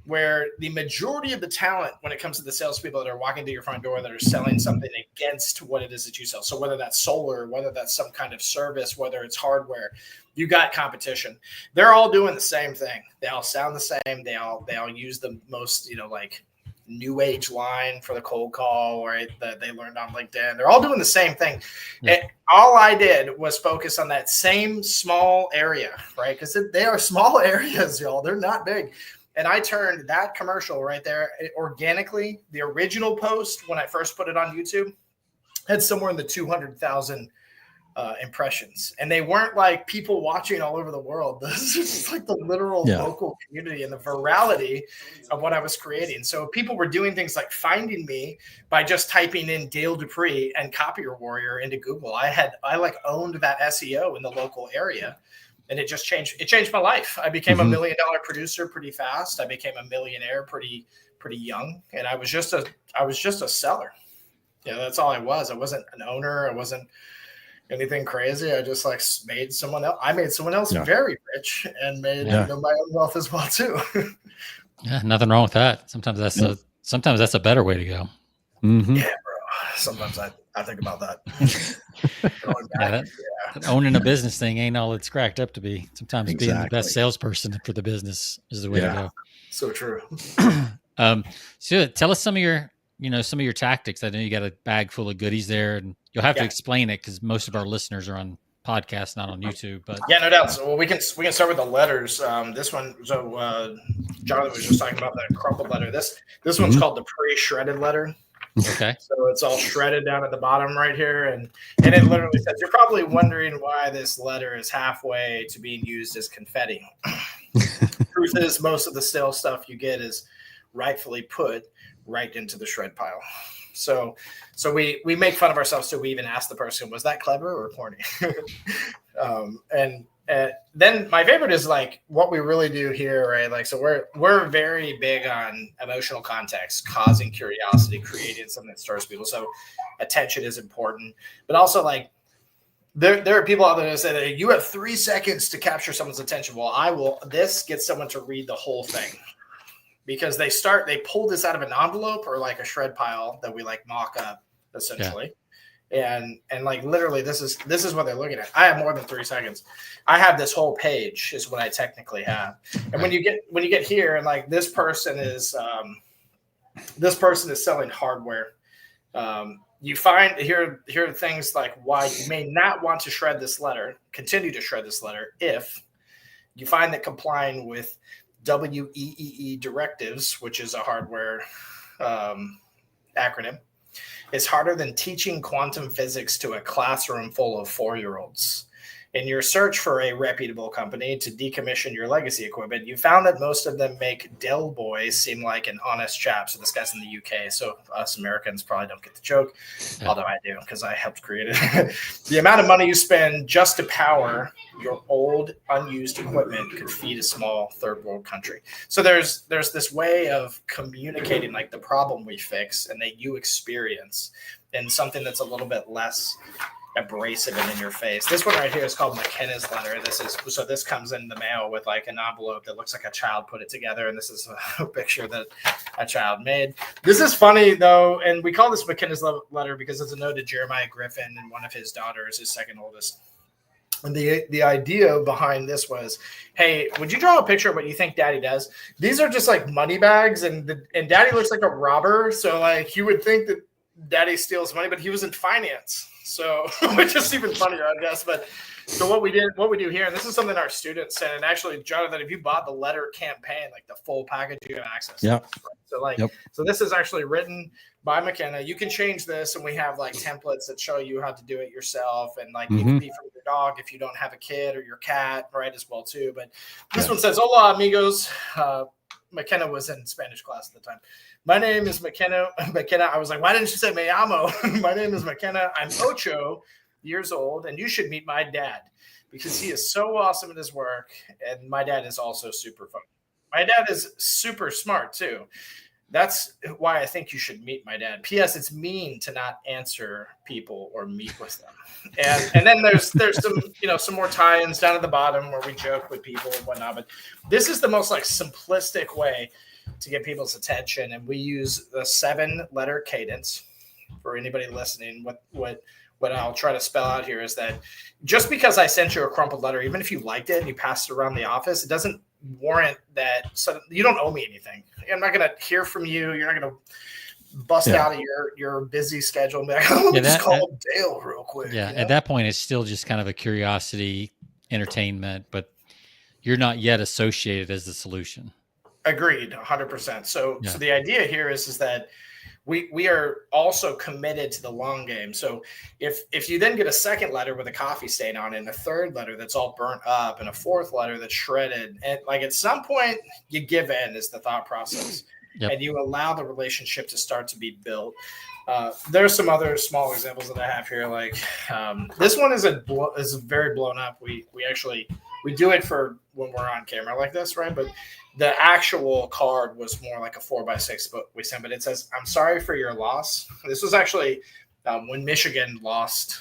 where the majority of the talent, when it comes to the salespeople that are walking to your front door, that are selling something against what it is that you sell. So whether that's solar, whether that's some kind of service, whether it's hardware, you got competition. They're all doing the same thing. They all sound the same. They all use the most, new age line for the cold call, right? That they learned on LinkedIn. They're all doing the same thing. Yeah. And all I did was focus on that same small area, right? Because they are small areas, y'all. They're not big. And I turned that commercial right there organically. The original post, when I first put it on YouTube, had somewhere in the 200,000 impressions. And they weren't like people watching all over the world. This is just like the literal local community and the virality of what I was creating. So people were doing things like finding me by just typing in Dale Dupree and Copy Your Warrior into Google. I owned that SEO in the local area. And it just changed. It changed my life. I became $1 million producer pretty fast. I became a millionaire pretty young. And I was just a seller. That's all I was. I wasn't an owner. I wasn't anything crazy. I just made someone else. I made someone else very rich and made my own wealth as well too. Yeah, nothing wrong with that. Sometimes that's a better way to go. Mm-hmm. Yeah, bro. Sometimes I think about that. Going back, that owning a business thing ain't all it's cracked up to be. Sometimes being the best Exactly. salesperson for the business is the way to go. So true. So tell us some of your tactics. I know you got a bag full of goodies there, and you'll have to explain it because most of our listeners are on podcasts, not on YouTube. But yeah, no doubt. So we can start with the letters. This one. So Jonathan was just talking about that crumpled letter. This one's called the pre-shredded letter. Okay. So it's all shredded down at the bottom right here, and it literally says, "You're probably wondering why this letter is halfway to being used as confetti." Truth is, most of the sales stuff you get is rightfully put right into the shred pile. So we make fun of ourselves too. We even ask the person, "Was that clever or corny?" And then my favorite is like what we really do here, right? Like, so we're very big on emotional context, causing curiosity, creating something that stirs people. So attention is important, but also like there are people out there that say that you have 3 seconds to capture someone's attention. Well, this gets someone to read the whole thing because they pull this out of an envelope or like a shred pile that we like mock up essentially. Yeah. And like literally this is what they're looking at. I have more than 3 seconds. I have this whole page is what I technically have. And when you get here and like this person is selling hardware. You find here are things like why you may not want to continue to shred this letter if you find that complying with WEEE directives, which is a hardware acronym, is harder than teaching quantum physics to a classroom full of 4-year-olds. In your search for a reputable company to decommission your legacy equipment, you found that most of them make Dell boys seem like an honest chap. So this guy's in the UK, so us Americans probably don't get the joke, although I do because I helped create it. The amount of money you spend just to power your old, unused equipment could feed a small third world country. So there's this way of communicating like the problem we fix and that you experience in something that's a little bit less abrasive and in your face. This one right here is called McKenna's letter. This comes in the mail with like an envelope that looks like a child put it together, and this is a picture that a child made. This is funny though, and we call this McKenna's letter because it's a note to Jeremiah Griffin and one of his daughters, his second oldest. And the idea behind this was, hey, would you draw a picture of what you think Daddy does? These are just like money bags, and Daddy looks like a robber, so like you would think that Daddy steals money, but he was in finance. So, which is even funnier, I guess. But so what we do here, and this is something our students said, and actually, Jonathan, if you bought the letter campaign, like the full package, you have access to. Right? So so this is actually written by McKenna. You can change this, and we have like templates that show you how to do it yourself, and like it can be for your dog if you don't have a kid or your cat, right, as well too. But this one says, "Hola, amigos." McKenna was in Spanish class at the time. My name is McKenna. I was like, why didn't you say me amo? My name is McKenna. I'm 8 years old, and you should meet my dad because he is so awesome at his work. And my dad is also super fun. My dad is super smart too. That's why I think you should meet my dad. P.S. It's mean to not answer people or meet with them. And then there's some some more tie-ins down at the bottom where we joke with people and whatnot. But this is the most like simplistic way to get people's attention, and we use the 7-letter cadence. For anybody listening, what I'll try to spell out here is that just because I sent you a crumpled letter, even if you liked it and you passed it around the office, it doesn't warrant that. So you don't owe me anything. I'm not going to hear from you. You're not going to bust out of your busy schedule and be like, let me just call Dale real quick. Yeah, at that point, it's still just kind of a curiosity, entertainment, but you're not yet associated as the solution. Agreed, 100%. So the idea here is that we are also committed to the long game. So if you then get a second letter with a coffee stain on it, and a third letter that's all burnt up, and a fourth letter that's shredded, and like at some point you give in is the thought process, and you allow the relationship to start to be built. There's some other small examples that I have here. Like this one is very blown up. We do it for when we're on camera like this, right? But the actual card was more like a 4x6, but we sent. But it says, "I'm sorry for your loss." This was actually when Michigan lost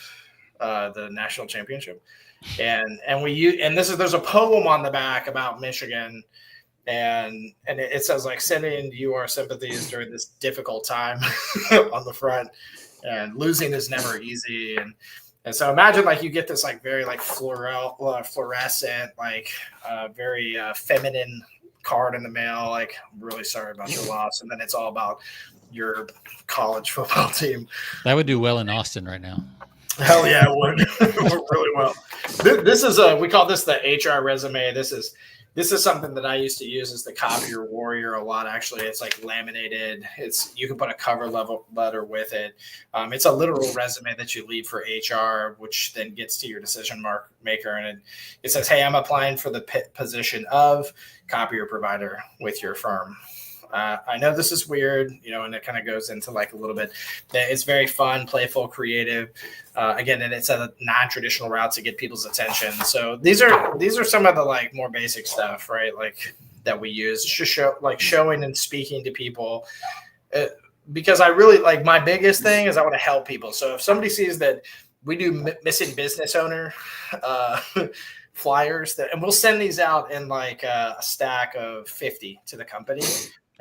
the national championship, and there's a poem on the back about Michigan, and it says like, "Sending you our sympathies during this difficult time" on the front, and losing is never easy, And so imagine like you get this like very like fluorescent, like very feminine card in the mail. Like, I'm really sorry about your loss. And then it's all about your college football team. That would do well in Austin right now. Hell yeah, it would. It would really well. This is we call this the HR resume. This is something that I used to use as the copier warrior a lot. Actually, it's like laminated. You can put a cover letter with it. It's a literal resume that you leave for HR, which then gets to your decision maker, and it says, "Hey, I'm applying for the position of copier provider with your firm." I know this is weird, and it kind of goes into like a little bit. It's very fun, playful, creative. Again, and it's a non-traditional route to get people's attention. So these are some of the like more basic stuff, right? Like that we use to showing and speaking to people. Because I really like, my biggest thing is I want to help people. So if somebody sees that we do missing business owner flyers, and we'll send these out in like a stack of 50 to the company.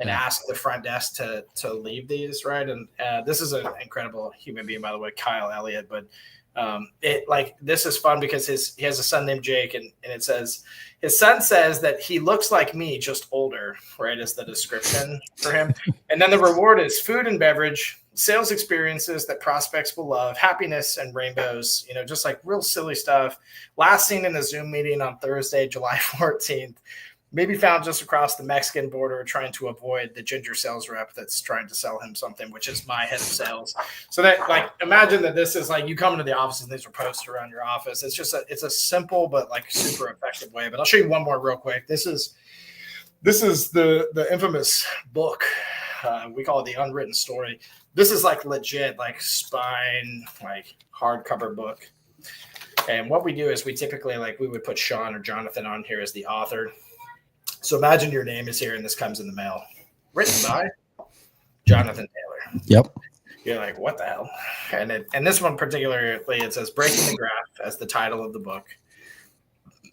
And ask the front desk to leave these, right? And this is an incredible human being, by the way, Kyle Elliott. But this is fun because he has a son named Jake, and it says his son says that he looks like me, just older, right? Is the description for him. And then the reward is food and beverage, sales experiences that prospects will love, happiness and rainbows, just like real silly stuff. Last seen in a Zoom meeting on Thursday, July 14th. Maybe found just across the Mexican border trying to avoid the ginger sales rep that's trying to sell him something, which is my head of sales. So that, like, imagine that this is like you come into the office and these are posted around your office. It's just it's a simple but like super effective way. But I'll show you one more real quick. This is the infamous book. We call it the Unwritten Story. This is like legit, like spine, like hardcover book. And what we do is we typically we would put Sean or Jonathan on here as the author. So imagine your name is here and this comes in the mail. Written by Jonathan Taylor. Yep. You're like, what the hell? And this one particularly, it says Breaking the Graph as the title of the book.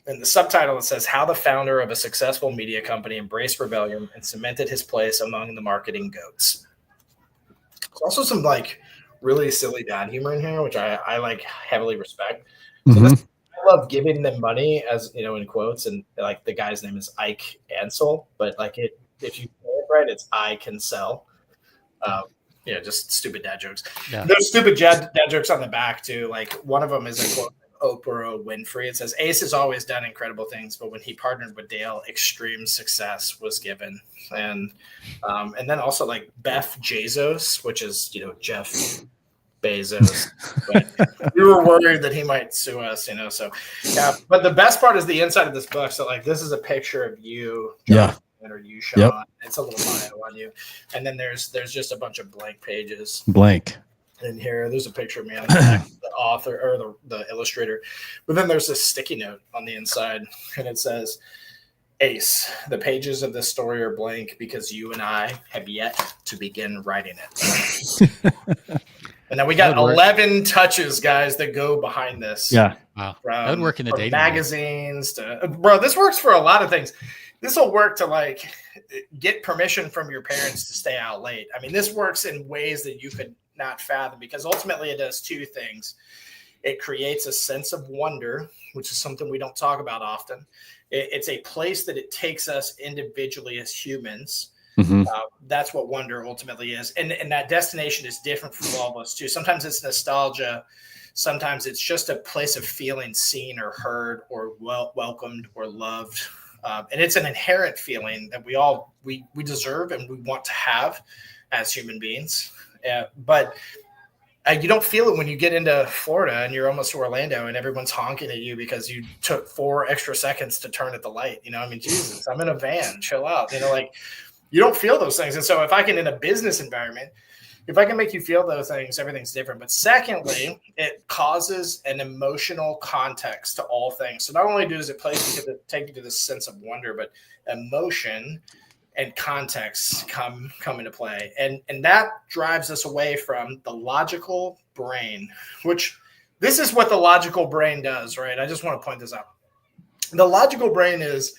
In the subtitle, it says How the Founder of a Successful Media Company Embraced Rebellion and Cemented His Place Among the Marketing Goats. There's also some like really silly dad humor in here, which I like heavily respect. So this, I love giving them money, as in quotes, and like the guy's name is Ike Ansel, but like if you say it right, it's I can sell. Just stupid dad jokes. Yeah. There's stupid dad jokes on the back too. Like one of them is a quote from Oprah Winfrey. It says Ace has always done incredible things, but when he partnered with Dale, extreme success was given. And then also like Beth Bezos, which is Jeff Bezos, but we were worried that he might sue us, so yeah. But the best part is the inside of this book. So like this is a picture of you, Jonathan, or you, Sean. Yep. It's a little bio on you, and then there's just a bunch of blank pages. In here, there's a picture of me on the back, the author or the illustrator, but then there's this sticky note on the inside, and it says, Ace, the pages of this story are blank because you and I have yet to begin writing it. And then we got 11 touches, guys, that go behind this. Yeah. Wow. That would work in the dating magazines this works for a lot of things. This will work to like get permission from your parents to stay out late. I mean, this works in ways that you could not fathom because ultimately it does two things. It creates a sense of wonder, which is something we don't talk about often. It's a place that it takes us individually as humans. Mm-hmm. That's what wonder ultimately is. And that destination is different for all of us too. Sometimes it's nostalgia. Sometimes it's just a place of feeling seen or heard or welcomed or loved. And it's an inherent feeling that we deserve and we want to have as human beings. But you don't feel it when you get into Florida and you're almost to Orlando and everyone's honking at you because you took 4 extra seconds to turn at the light. Jesus, I'm in a van, chill out. You don't feel those things. And so if I can, in a business environment, if I can make you feel those things, everything's different. But secondly, it causes an emotional context to all things. So not only does it take you to this sense of wonder, but emotion and context come into play. And that drives us away from the logical brain, which this is what the logical brain does, right? I just want to point this out. The logical brain is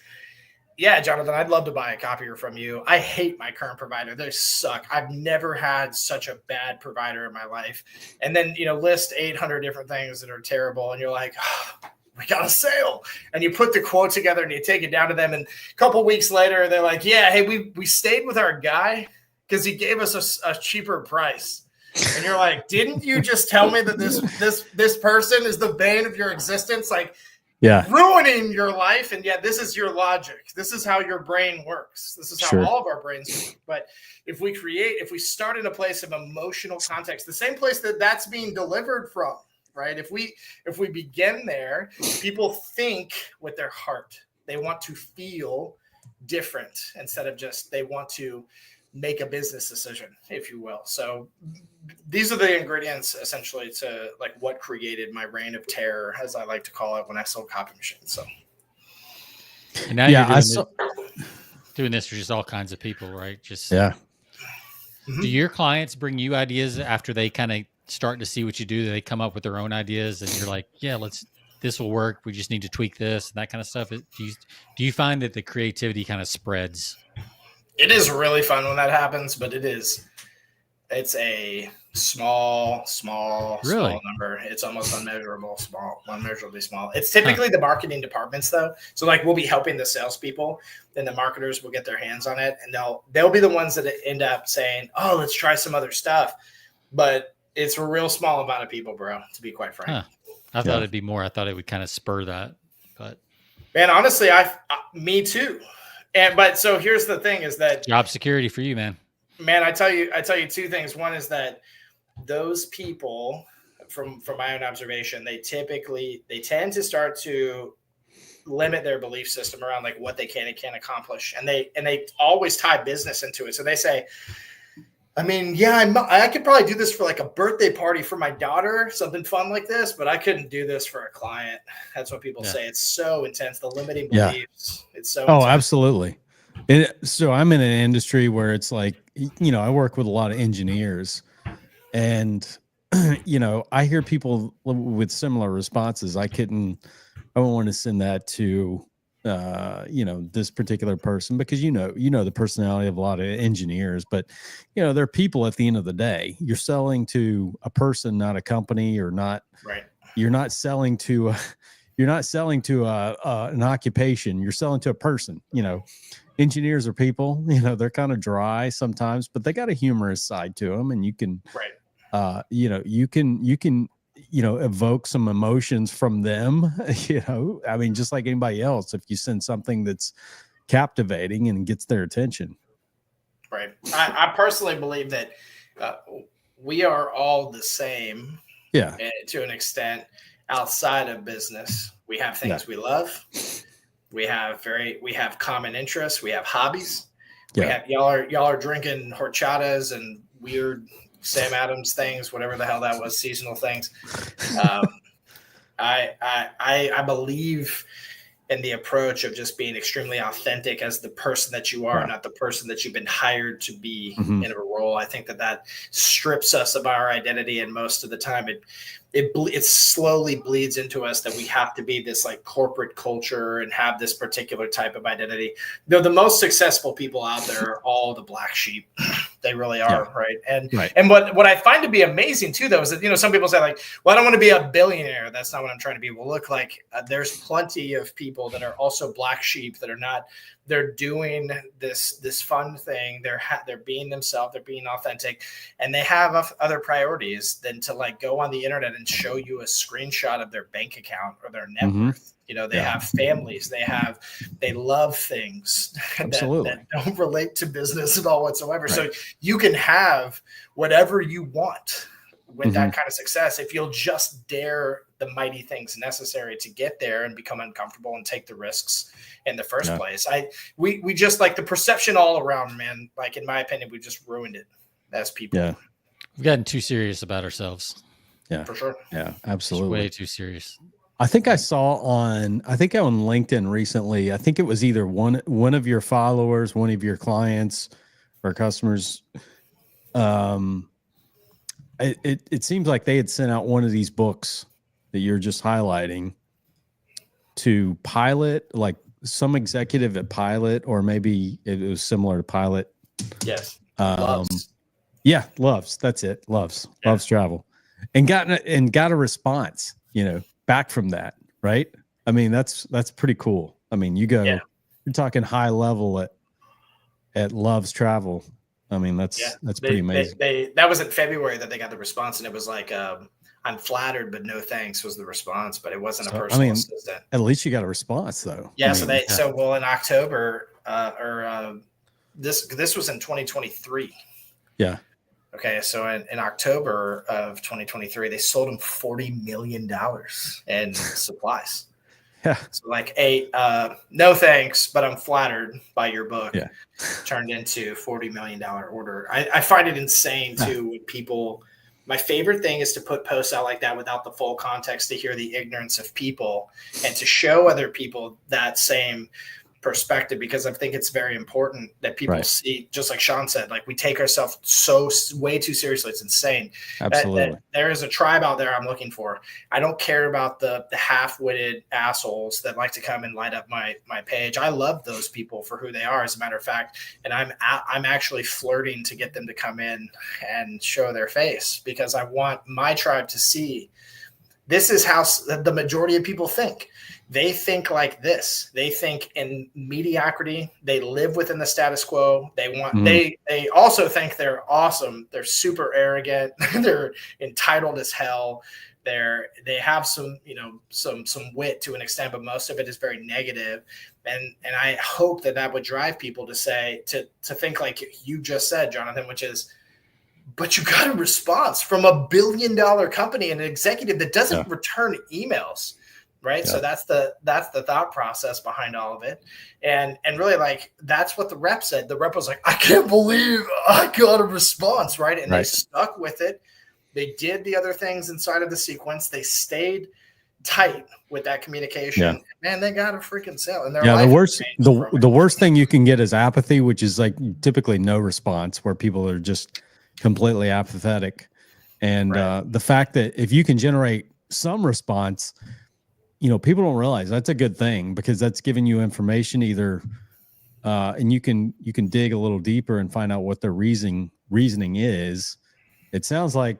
Yeah, Jonathan, I'd love to buy a copier from you. I hate my current provider. They suck. I've never had such a bad provider in my life. And then, list 800 different things that are terrible. And you're like, oh, we got a sale. And you put the quote together and you take it down to them. And a couple weeks later, they're like, yeah, hey, we stayed with our guy because he gave us a cheaper price. And you're like, didn't you just tell me that this person is the bane of your existence? Like, yeah, ruining your life, and yet this is your logic. This is how your brain works. This is how Sure. all of our brains work. But if we start in a place of emotional context, the same place that's being delivered from, right? If we begin there, people think with their heart. They want to feel different instead of just they want to make a business decision, if you will. So these are the ingredients essentially to like what created my reign of terror, as I like to call it, when I sold copy machines. So And now you're doing this for just all kinds of people, right? Just yeah. Do your clients bring you ideas after they kind of start to see what you do? They come up with their own ideas, and you're like, "Yeah, this will work. We just need to tweak this and that kind of stuff." Do you find that the creativity kind of spreads? It is really fun when that happens, but it's a small number. It's almost unmeasurably small. It's typically the marketing departments though. So like we'll be helping the salespeople, then the marketers will get their hands on it, and they'll be the ones that end up saying, "Oh, let's try some other stuff." But it's a real small amount of people, bro, to be quite frank. I thought it'd be more. I thought it would kind of spur that, but man, honestly, me too. But so here's the thing: is that job security for you, man. Man, I tell you two things. One is that those people, from my own observation, they tend to start to limit their belief system around like what they can and can't accomplish, and they always tie business into it. So they say, I mean, yeah, I could probably do this for like a birthday party for my daughter, something fun like this, but I couldn't do this for a client. That's what people say. It's so intense. The limiting beliefs. It's so intense. Absolutely. So I'm in an industry where it's like, I work with a lot of engineers, and, I hear people with similar responses. I wouldn't want to send that to, this particular person because, the personality of a lot of engineers, but, they're people at the end of the day. You're selling to a person, not a company, or not. Right. You're not selling to, an occupation. You're selling to a person, Engineers are people, they're kind of dry sometimes, but they got a humorous side to them, and you can, you can evoke some emotions from them. I mean, just like anybody else, if you send something that's captivating and gets their attention. Right. I personally believe that we are all the same. Yeah. To an extent, outside of business, we have things we love. We have common interests. We have hobbies. Yeah. Y'all are drinking horchatas and weird Sam Adams things, whatever the hell that was, seasonal things. I believe in the approach of just being extremely authentic as the person that you are, not the person that you've been hired to be in a role. I think that strips us of our identity, and most of the time it slowly bleeds into us that we have to be this like corporate culture and have this particular type of identity. The most successful people out there are all the black sheep. They really are. Right. And what I find to be amazing too, though, is that, some people say like, well, I don't want to be a billionaire. That's not what I'm trying to be. Well, look, like there's plenty of people that are also black sheep that are not, they're doing this fun thing. They're being themselves. They're being authentic, and they have other priorities than to like go on the internet and show you a screenshot of their bank account or their net worth. They have families. They love things that don't relate to business at all whatsoever. Right. So you can have whatever you want with that kind of success if you'll just dare the mighty things necessary to get there and become uncomfortable and take the risks in the first place. We just like the perception all around, man. Like in my opinion, we just ruined it as people. Yeah. We've gotten too serious about ourselves. Yeah, for sure. Yeah, absolutely. It's way too serious. I think I saw on LinkedIn recently, I think it was either one of your followers, one of your clients or customers. It seems like they had sent out one of these books that you're just highlighting to pilot, like some executive at Pilot, or maybe it was similar to Pilot. Yes. Loves. Yeah, Loves. That's it. Loves travel, and got a response, back from that. Right. I mean, that's pretty cool. I mean, you're talking high level at Loves Travel. I mean, that's pretty amazing. That was in February that they got the response, and it was like, I'm flattered, but no thanks was the response, but it wasn't a personal assistant. At least you got a response though. Yeah. So in October, this was in 2023. Yeah. Okay. So in October of 2023, they sold him $40 million in supplies. Yeah. So like no thanks, but I'm flattered by your book. Yeah. Turned into $40 million order. I find it insane too when people. My favorite thing is to put posts out like that without the full context, to hear the ignorance of people and to show other people that same perspective, because I think it's very important that people see, just like Sean said, like we take ourselves way too seriously. It's insane. Absolutely. That there is a tribe out there I'm looking for. I don't care about the half-witted assholes that like to come and light up my page. I love those people for who they are, as a matter of fact. And I'm actually flirting to get them to come in and show their face, because I want my tribe to see this is how the majority of people think. They think like this. They think in mediocrity. They live within the status quo. They want. They also think they're awesome. They're super arrogant. They're entitled as hell. They have some wit to an extent, but most of it is very negative. And I hope that would drive people to say to think like you just said, Jonathan, which is, but you got a response from $1 billion company and an executive that doesn't return emails. Right. Yeah. So that's the thought process behind all of it. And really, like, that's what the rep said. The rep was like, I can't believe I got a response. Right. And they stuck with it. They did the other things inside of the sequence. They stayed tight with that communication. Yeah. Man, they got a freaking sale. And the worst thing you can get is apathy, which is like typically no response, where people are just completely apathetic. And the fact that if you can generate some response, people don't realize that's a good thing, because that's giving you information either, and you can dig a little deeper and find out what their reasoning is. It sounds like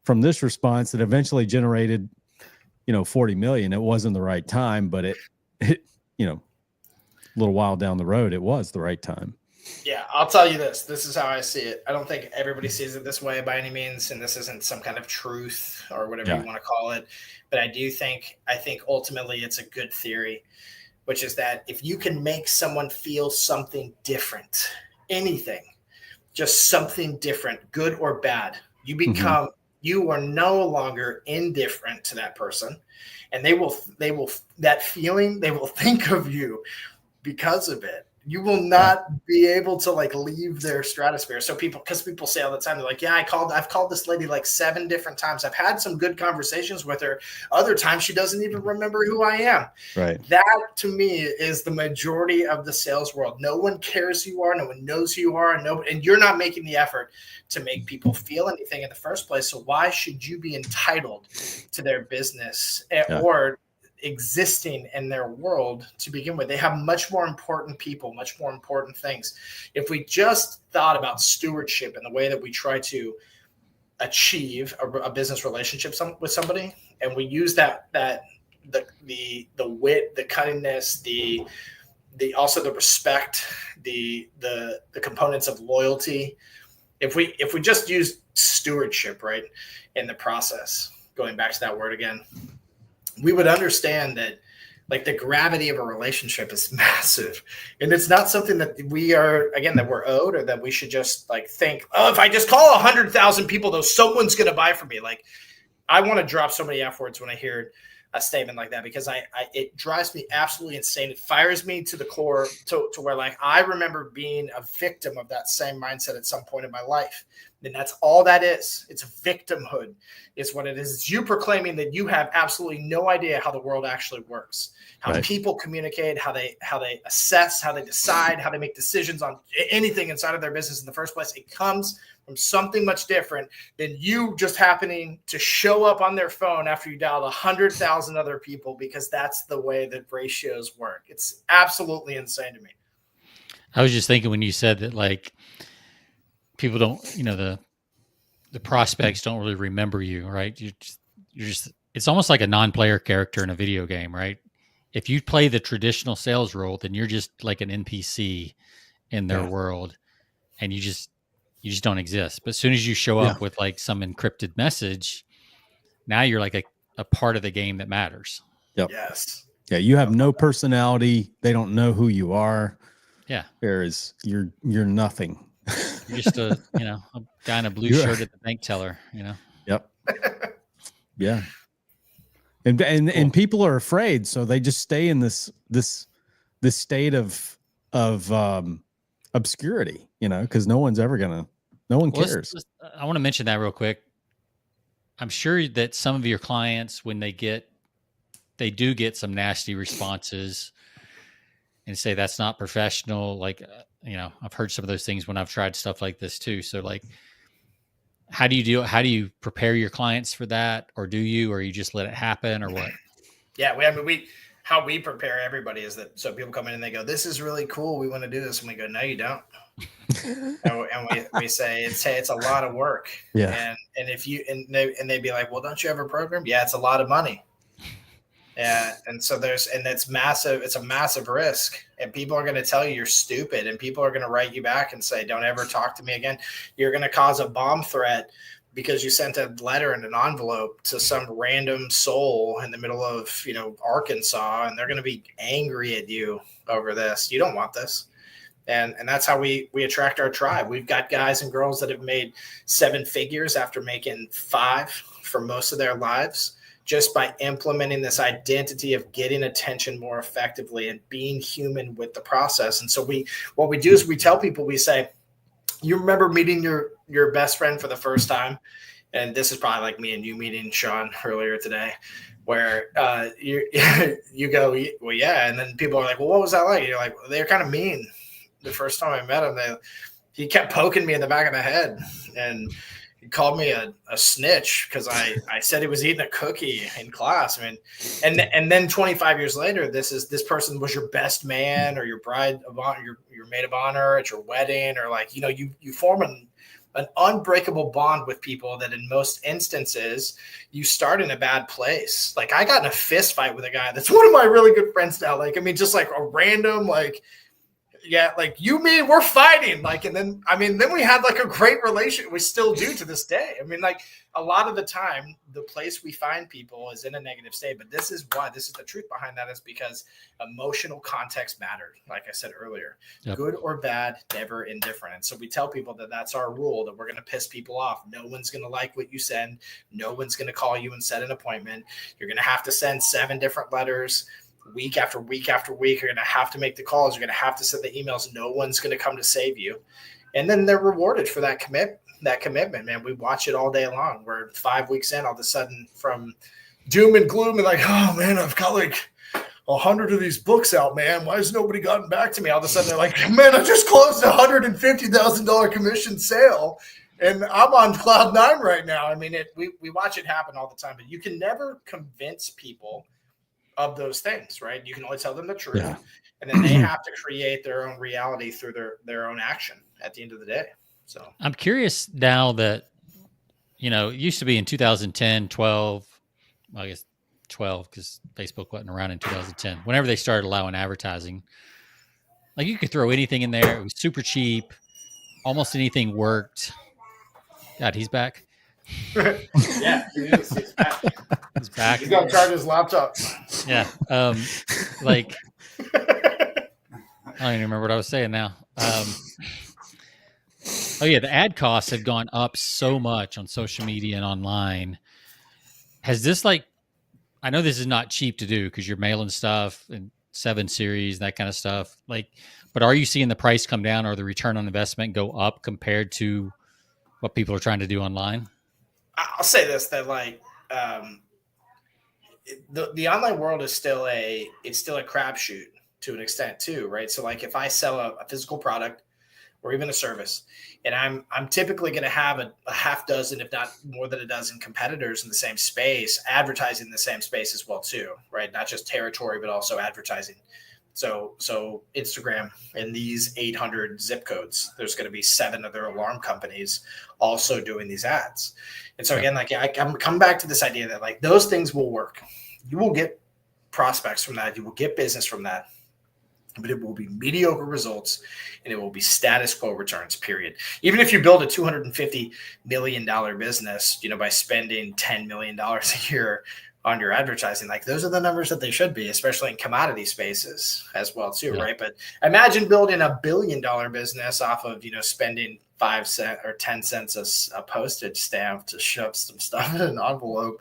from this response that eventually generated, 40 million. It wasn't the right time, but it a little while down the road, it was the right time. Yeah, I'll tell you this. This is how I see it. I don't think everybody sees it this way by any means, and this isn't some kind of truth or whatever you want to call it. But I think ultimately it's a good theory, which is that if you can make someone feel something different, anything, just something different, good or bad, you become, you are no longer indifferent to that person, and they will that feeling, they will think of you because of it. You will not be able to like leave their stratosphere. So people say all the time, they're like, yeah, I've called this lady like 7 different times. I've had some good conversations with her. Other times she doesn't even remember who I am. Right. That to me is the majority of the sales world. No one cares who you are. No one knows who you are. And you're not making the effort to make people feel anything in the first place. So why should you be entitled to their business or existing in their world to begin with? They have much more important people, much more important things. If we just thought about stewardship and the way that we try to achieve a business relationship with somebody, and we use the wit, the cunningness, the also the respect, the components of loyalty, if we just use stewardship right in the process, going back to that word again, we would understand that like the gravity of a relationship is massive. And it's not something that that we're owed, or that we should just like think, oh, if I just call 100,000 people, though, someone's going to buy from me. Like, I want to drop so many F words when I hear a statement like that, because it drives me absolutely insane. It fires me to the core to where like I remember being a victim of that same mindset at some point in my life. then that's all that is. It's victimhood is what it is. It's you proclaiming that you have absolutely no idea how the world actually works, how people communicate, how they assess, how they decide, how they make decisions on anything inside of their business in the first place. It comes from something much different than you just happening to show up on their phone after you dialed 100,000 other people, because that's the way that ratios work. It's absolutely insane to me. I was just thinking when you said that, like, people don't, the prospects don't really remember you, right? You're just, it's almost like a non-player character in a video game, right? If you play the traditional sales role, then you're just like an NPC in their world, and you just don't exist. But as soon as you show up with like some encrypted message, now you're like a part of the game that matters. Yep. Yes. Yeah. You have no personality. They don't know who you are. Yeah. Whereas you're nothing. You're just a guy in a blue shirt at the bank teller, Yep. Yeah. And people are afraid, so they just stay in this state of obscurity, because no one cares. I want to mention that real quick. I'm sure that some of your clients, when they do get some nasty responses and say that's not professional. Like, I've heard some of those things when I've tried stuff like this too. So like, how do you prepare your clients for that? Or do you, or you just let it happen, or what? Yeah. How we prepare everybody is that, so people come in and they go, this is really cool, we want to do this. And we go, no, you don't. and we say, it's a lot of work. Yeah. And if you, and they'd be like, well, don't you have a program? Yeah. It's a lot of money. Yeah. And so it's massive. It's a massive risk, and people are going to tell you you're stupid, and people are going to write you back and say, don't ever talk to me again. You're going to cause a bomb threat because you sent a letter in an envelope to some random soul in the middle of, Arkansas, and they're going to be angry at you over this. You don't want this. And that's how we attract our tribe. We've got guys and girls that have made 7 figures after making 5 for most of their lives, just by implementing this identity of getting attention more effectively and being human with the process. And so what we do is we tell people, we say, you remember meeting your best friend for the first time? And this is probably like me and you meeting Sean earlier today, where you go, well, yeah. And then people are like, well, what was that like? And you're like, well, they're kind of mean. The first time I met him, he kept poking me in the back of the head, and he called me a snitch because I said he was eating a cookie in class. I mean, and then 25 years later, this person was your best man or your bride of honor, your maid of honor at your wedding, or like, you form an unbreakable bond with people that in most instances you start in a bad place. Like, I got in a fist fight with a guy that's one of my really good friends now. Like, I mean, just like a random, like, yeah, like, you mean we're fighting, like, and then we had like a great relationship. We still do to this day. I mean, like, a lot of the time, the place we find people is in a negative state. But this is the truth behind that, is because emotional context mattered. Like I said earlier, Good or bad, never indifferent. And so we tell people that that's our rule, that we're going to piss people off. No one's going to like what you send. No one's going to call you and set an appointment. You're going to have to send 7 different letters. Week after week after week, you're going to have to make the calls. You're going to have to send the emails. No one's going to come to save you. And then they're rewarded for that commitment, man. We watch it all day long. We're 5 weeks in, all of a sudden, from doom and gloom and like, oh man, I've got like 100 of these books out, man. Why has nobody gotten back to me? All of a sudden they're like, man, I just closed a $150,000 commission sale, and I'm on cloud 9 right now. I mean, we watch it happen all the time, but you can never convince people of those things, right? You can only tell them the truth, and then they have to create their own reality through their own action at the end of the day. So I'm curious now that, it used to be in 2010, 12, well, I guess 12, because Facebook wasn't around in 2010. Whenever they started allowing advertising, like, you could throw anything in there. It was super cheap. Almost anything worked. God, he's back. Yeah, he is. He's back. He's back. He's gonna charge his laptop. Yeah. Like, I don't even remember what I was saying now. Oh yeah, the ad costs have gone up so much on social media and online. Has this, like, I know this is not cheap to do because you're mailing stuff and 7 series, that kind of stuff. Like, but are you seeing the price come down or the return on investment go up compared to what people are trying to do online? I'll say this, that like the online world is still a crapshoot to an extent too, right? So like if I sell a physical product or even a service, and I'm typically going to have a half dozen, if not more than a dozen competitors in the same space, advertising in the same space as well too, right? Not just territory, but also advertising. So Instagram in these 800 zip codes, there's going to be 7 other alarm companies also doing these ads. And so again, like I'm coming back to this idea that like those things will work. You will get prospects from that. You will get business from that. But it will be mediocre results and it will be status quo returns, period. Even if you build a $250 million business, by spending $10 million a year on your advertising, like those are the numbers that they should be, especially in commodity spaces as well too, right? But imagine building a $1 billion business off of, spending 5 cents or 10 cents a postage stamp to shove some stuff in an envelope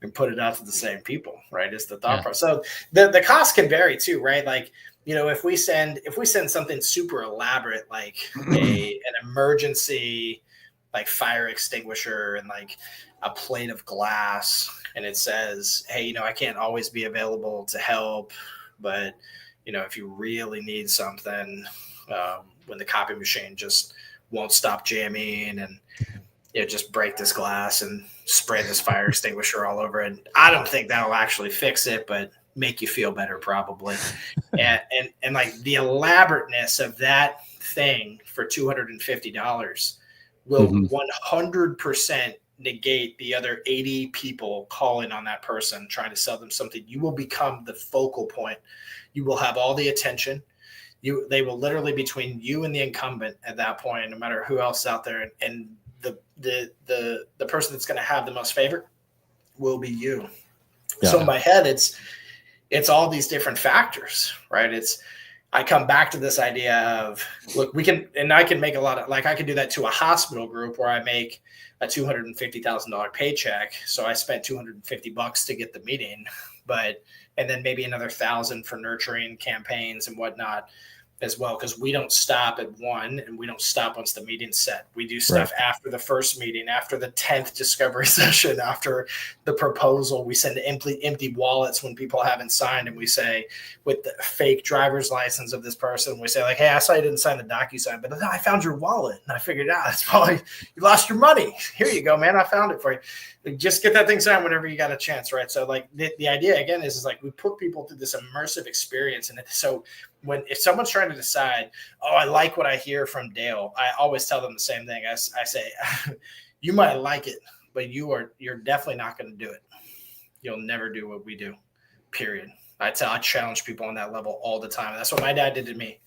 and put it out to the same people, right? Is the thought process. So the cost can vary too, right? Like, if we send something super elaborate, like an emergency, like fire extinguisher and like a plate of glass, and it says, hey, I can't always be available to help, but if you really need something, when the copy machine just won't stop jamming, and just break this glass and spray this fire extinguisher all over it. I don't think that'll actually fix it, but make you feel better probably. and like the elaborateness of that thing for $250 will 100% negate the other 80 people calling on that person trying to sell them something. You will become the focal point. You will have all the attention. They will literally between you and the incumbent at that point, no matter who else out there, and the person that's going to have the most favor will be you. Yeah. So in my head, it's all these different factors, right? I come back to this idea of, look, I can make a lot of, like, I could do that to a hospital group where I make a $250,000 paycheck. So I spent $250 to get the meeting, and then maybe another 1,000 for nurturing campaigns and whatnot as well, because we don't stop at 1 and we don't stop once the meeting's set. We do stuff after the first meeting, after the 10th discovery session, after the proposal. We send empty wallets when people haven't signed, and we say, with the fake driver's license of this person, we say like, hey, I saw you didn't sign the DocuSign, but I found your wallet and I figured out it's probably you lost your money. Here you go, man. I found it for you. Just get that thing signed whenever you got a chance, right? So like the idea again is like we put people through this immersive experience, and so if someone's trying to decide, oh, I like what I hear from Dale, I always tell them the same thing. I say, you might like it, but you're definitely not going to do it. You'll never do what we do, period. I challenge people on that level all the time. That's what my dad did to me.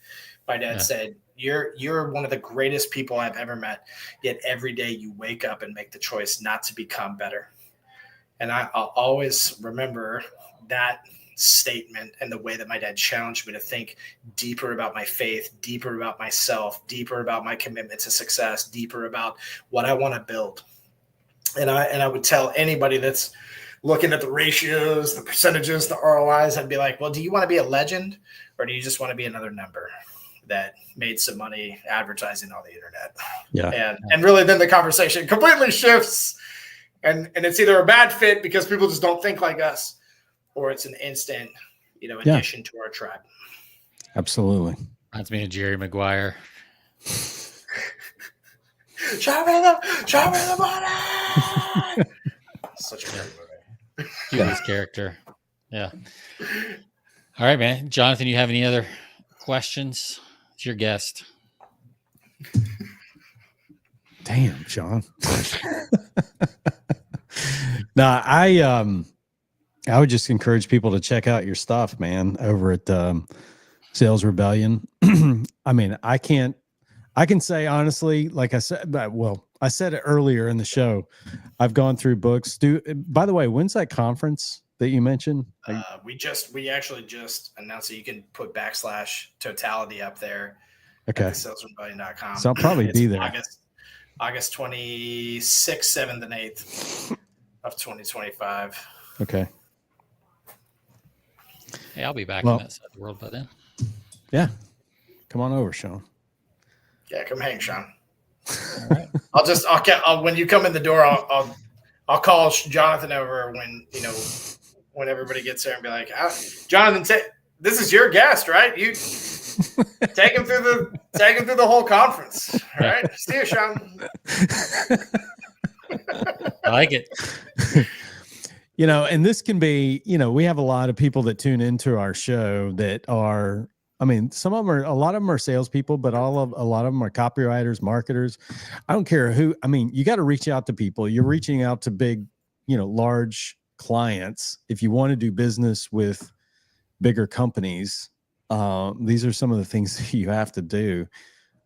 My dad said, you're one of the greatest people I've ever met, yet every day you wake up and make the choice not to become better. And I'll always remember that statement and the way that my dad challenged me to think deeper about my faith, deeper about myself, deeper about my commitment to success, deeper about what I want to build. And I would tell anybody that's looking at the ratios, the percentages, the ROIs, I'd be like, well, do you want to be a legend, or do you just want to be another number that made some money advertising on the internet? Yeah. And really then the conversation completely shifts, and it's either a bad fit because people just don't think like us, or it's an instant, addition to our tribe. Absolutely. Reminds me of Jerry Maguire. Show me the money. Such a great movie. His character. Yeah. All right, man. Jonathan, you have any other questions? It's your guest. Damn, Sean. No, I would just encourage people to check out your stuff, man, over at Sales Rebellion. I mean, I can say honestly, like I said, I said it earlier in the show, I've gone through books. By the way, when's that conference that you mentioned? We actually just announced that you can put /totality up there. Okay. At salesrebellion.com. So I'll probably be there. August 26th, 7th, and 8th of 2025. Okay. Hey, I'll be back in that side of the world by then. Yeah. Come on over, Sean. Yeah, come hang, Sean. All right. When you come in the door, I'll call Jonathan over when everybody gets there and be like, Jonathan, this is your guest, right? You take him through the whole conference. All right. See you, Sean. I like it. And this can be, we have a lot of people that tune into our show that are, a lot of them are salespeople, but a lot of them are copywriters, marketers. I don't care who. You got to reach out to people. You're reaching out to big, large clients. If you want to do business with bigger companies, these are some of the things that you have to do.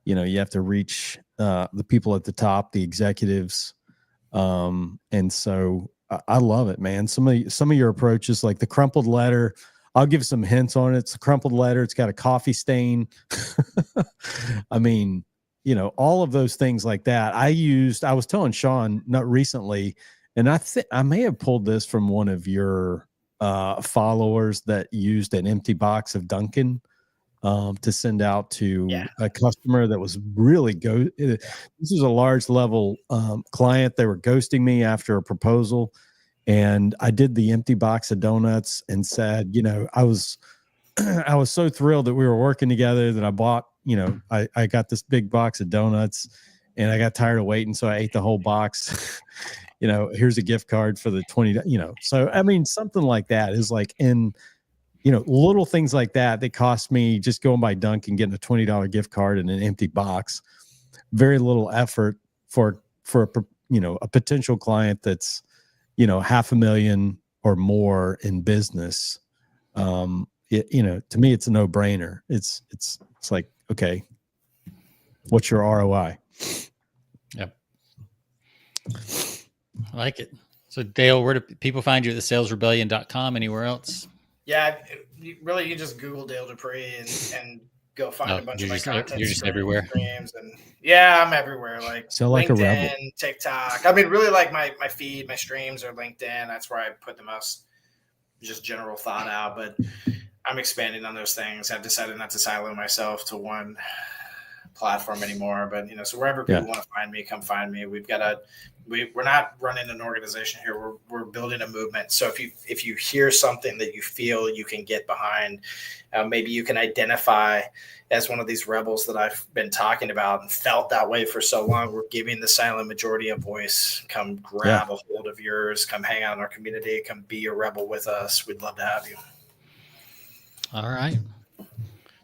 You have to reach the people at the top, the executives. And so I love it, man. Some of your approaches, like the crumpled letter, I'll give some hints on it. It's a crumpled letter. It's got a coffee stain. All of those things like that. I was telling Sean not recently, and I think I may have pulled this from one of your followers that used an empty box of Dunkin' to send out to a customer that was really this was a large level client. They were ghosting me after a proposal, and I did the empty box of donuts and said, I was so thrilled that we were working together that I bought, I got this big box of donuts and I got tired of waiting, so I ate the whole box. Here's a gift card for the 20, so something like that is like little things like that cost me just going by Dunkin', getting a $20 gift card and an empty box. Very little effort for a potential client that's, $500,000 or more in business. To me, it's a no brainer. It's like, okay, what's your ROI? Yep. I like it. So Dale, where do people find you at thesalesrebellion.com? Anywhere else? Yeah, you just Google Dale Dupree and go find a bunch of my content. You're just everywhere. Streams and I'm everywhere. Like like LinkedIn, a rebel. TikTok. Really like my feed, my streams are LinkedIn. That's where I put the most just general thought out. But I'm expanding on those things. I've decided not to silo myself to one platform anymore. But so wherever people want to find me, come find me. We're not running an organization here. We're building a movement. So if you hear something that you feel you can get behind, maybe you can identify as one of these rebels that I've been talking about and felt that way for so long. We're giving the silent majority a voice. Come grab a hold of yours. Come hang out in our community. Come be a rebel with us. We'd love to have you. All right.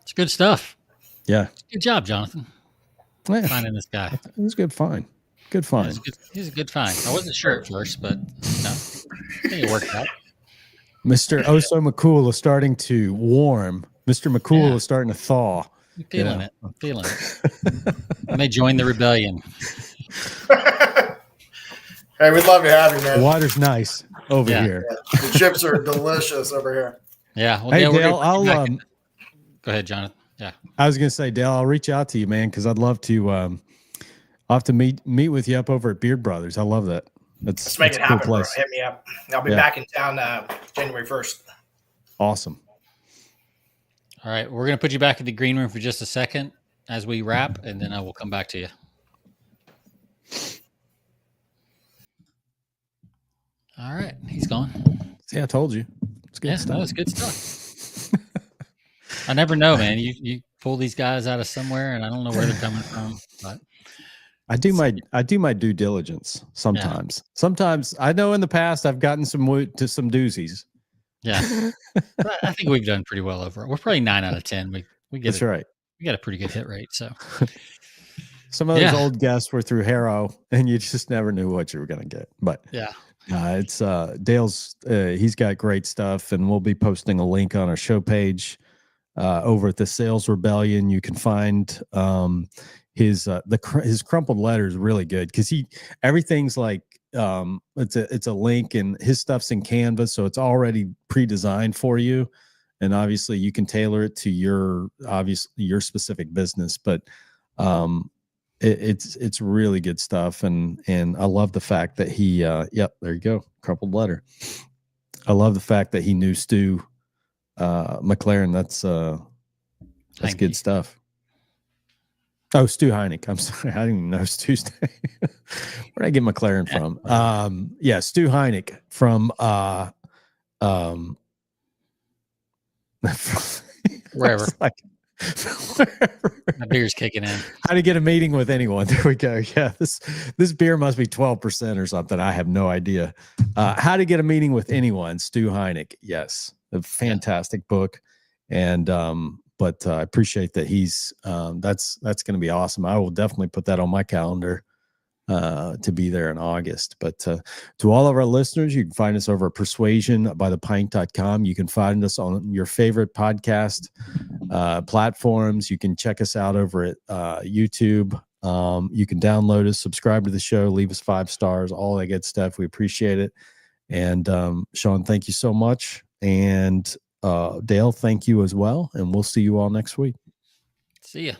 It's good stuff. Yeah. Good job, Jonathan. Yeah. Finding this guy. It was good find. Good find. He's a good find. I wasn't sure at first, but I think it worked out. Mr. Oso McCool is starting to warm. Mr. McCool is starting to thaw. I'm feeling it. I'm feeling it. I may join the rebellion. Hey, we'd love to have you, man. The water's nice over here. Yeah. The chips are delicious over here. Yeah. Well, hey, Dale, I'll go ahead, Jonathan. Yeah. I was gonna say, Dale, I'll reach out to you, man, because I'd love to. I'll have to meet with you up over at Beard Brothers. I love that. Let's make it happen, bro. Hit me up. I'll be back in town January 1st. Awesome. All right, we're going to put you back in the green room for just a second as we wrap, and then I will come back to you. All right, he's gone. See, I told you. It's good stuff. No, it's good stuff. I never know, man. You pull these guys out of somewhere, and I don't know where they're coming from. But I do my due diligence sometimes. Yeah. Sometimes I know in the past I've gotten some doozies. Yeah, I think we've done pretty well over it. We're probably 9 out of 10. We get That's right. We got a pretty good hit rate. So some of those old guests were through Harrow, and you just never knew what you were going to get. But it's Dale's. He's got great stuff, and we'll be posting a link on our show page over at the Sales Rebellion. You can find his crumpled letter is really good because everything's like. It's a link, and his stuff's in Canva, so it's already pre-designed for you, and obviously you can tailor it to your specific business. But it's really good stuff, and I love the fact that he there you go, crumpled letter. I love the fact that he knew Stu McLaren. That's good stuff. Oh, Stu Heineck. I'm sorry. I didn't even know Stu's name. Where'd I get McLaren from? Yeah, Stu Heineck from Wherever. like, My beer's kicking in. how to get a meeting with anyone. There we go. Yeah, this beer must be 12% or something. I have no idea. How to get a meeting with anyone. Stu Heineck. Yes, a fantastic book, and but I appreciate that he's that's going to be awesome. I will definitely put that on my calendar to be there in August. But to all of our listeners, you can find us over at persuasionbythepint.com. You can find us on your favorite podcast platforms. You can check us out over at YouTube. You can download us, subscribe to the show, leave us 5 stars, all that good stuff. We appreciate it. And Sean, thank you so much. And Dale, thank you as well. And we'll see you all next week. See ya.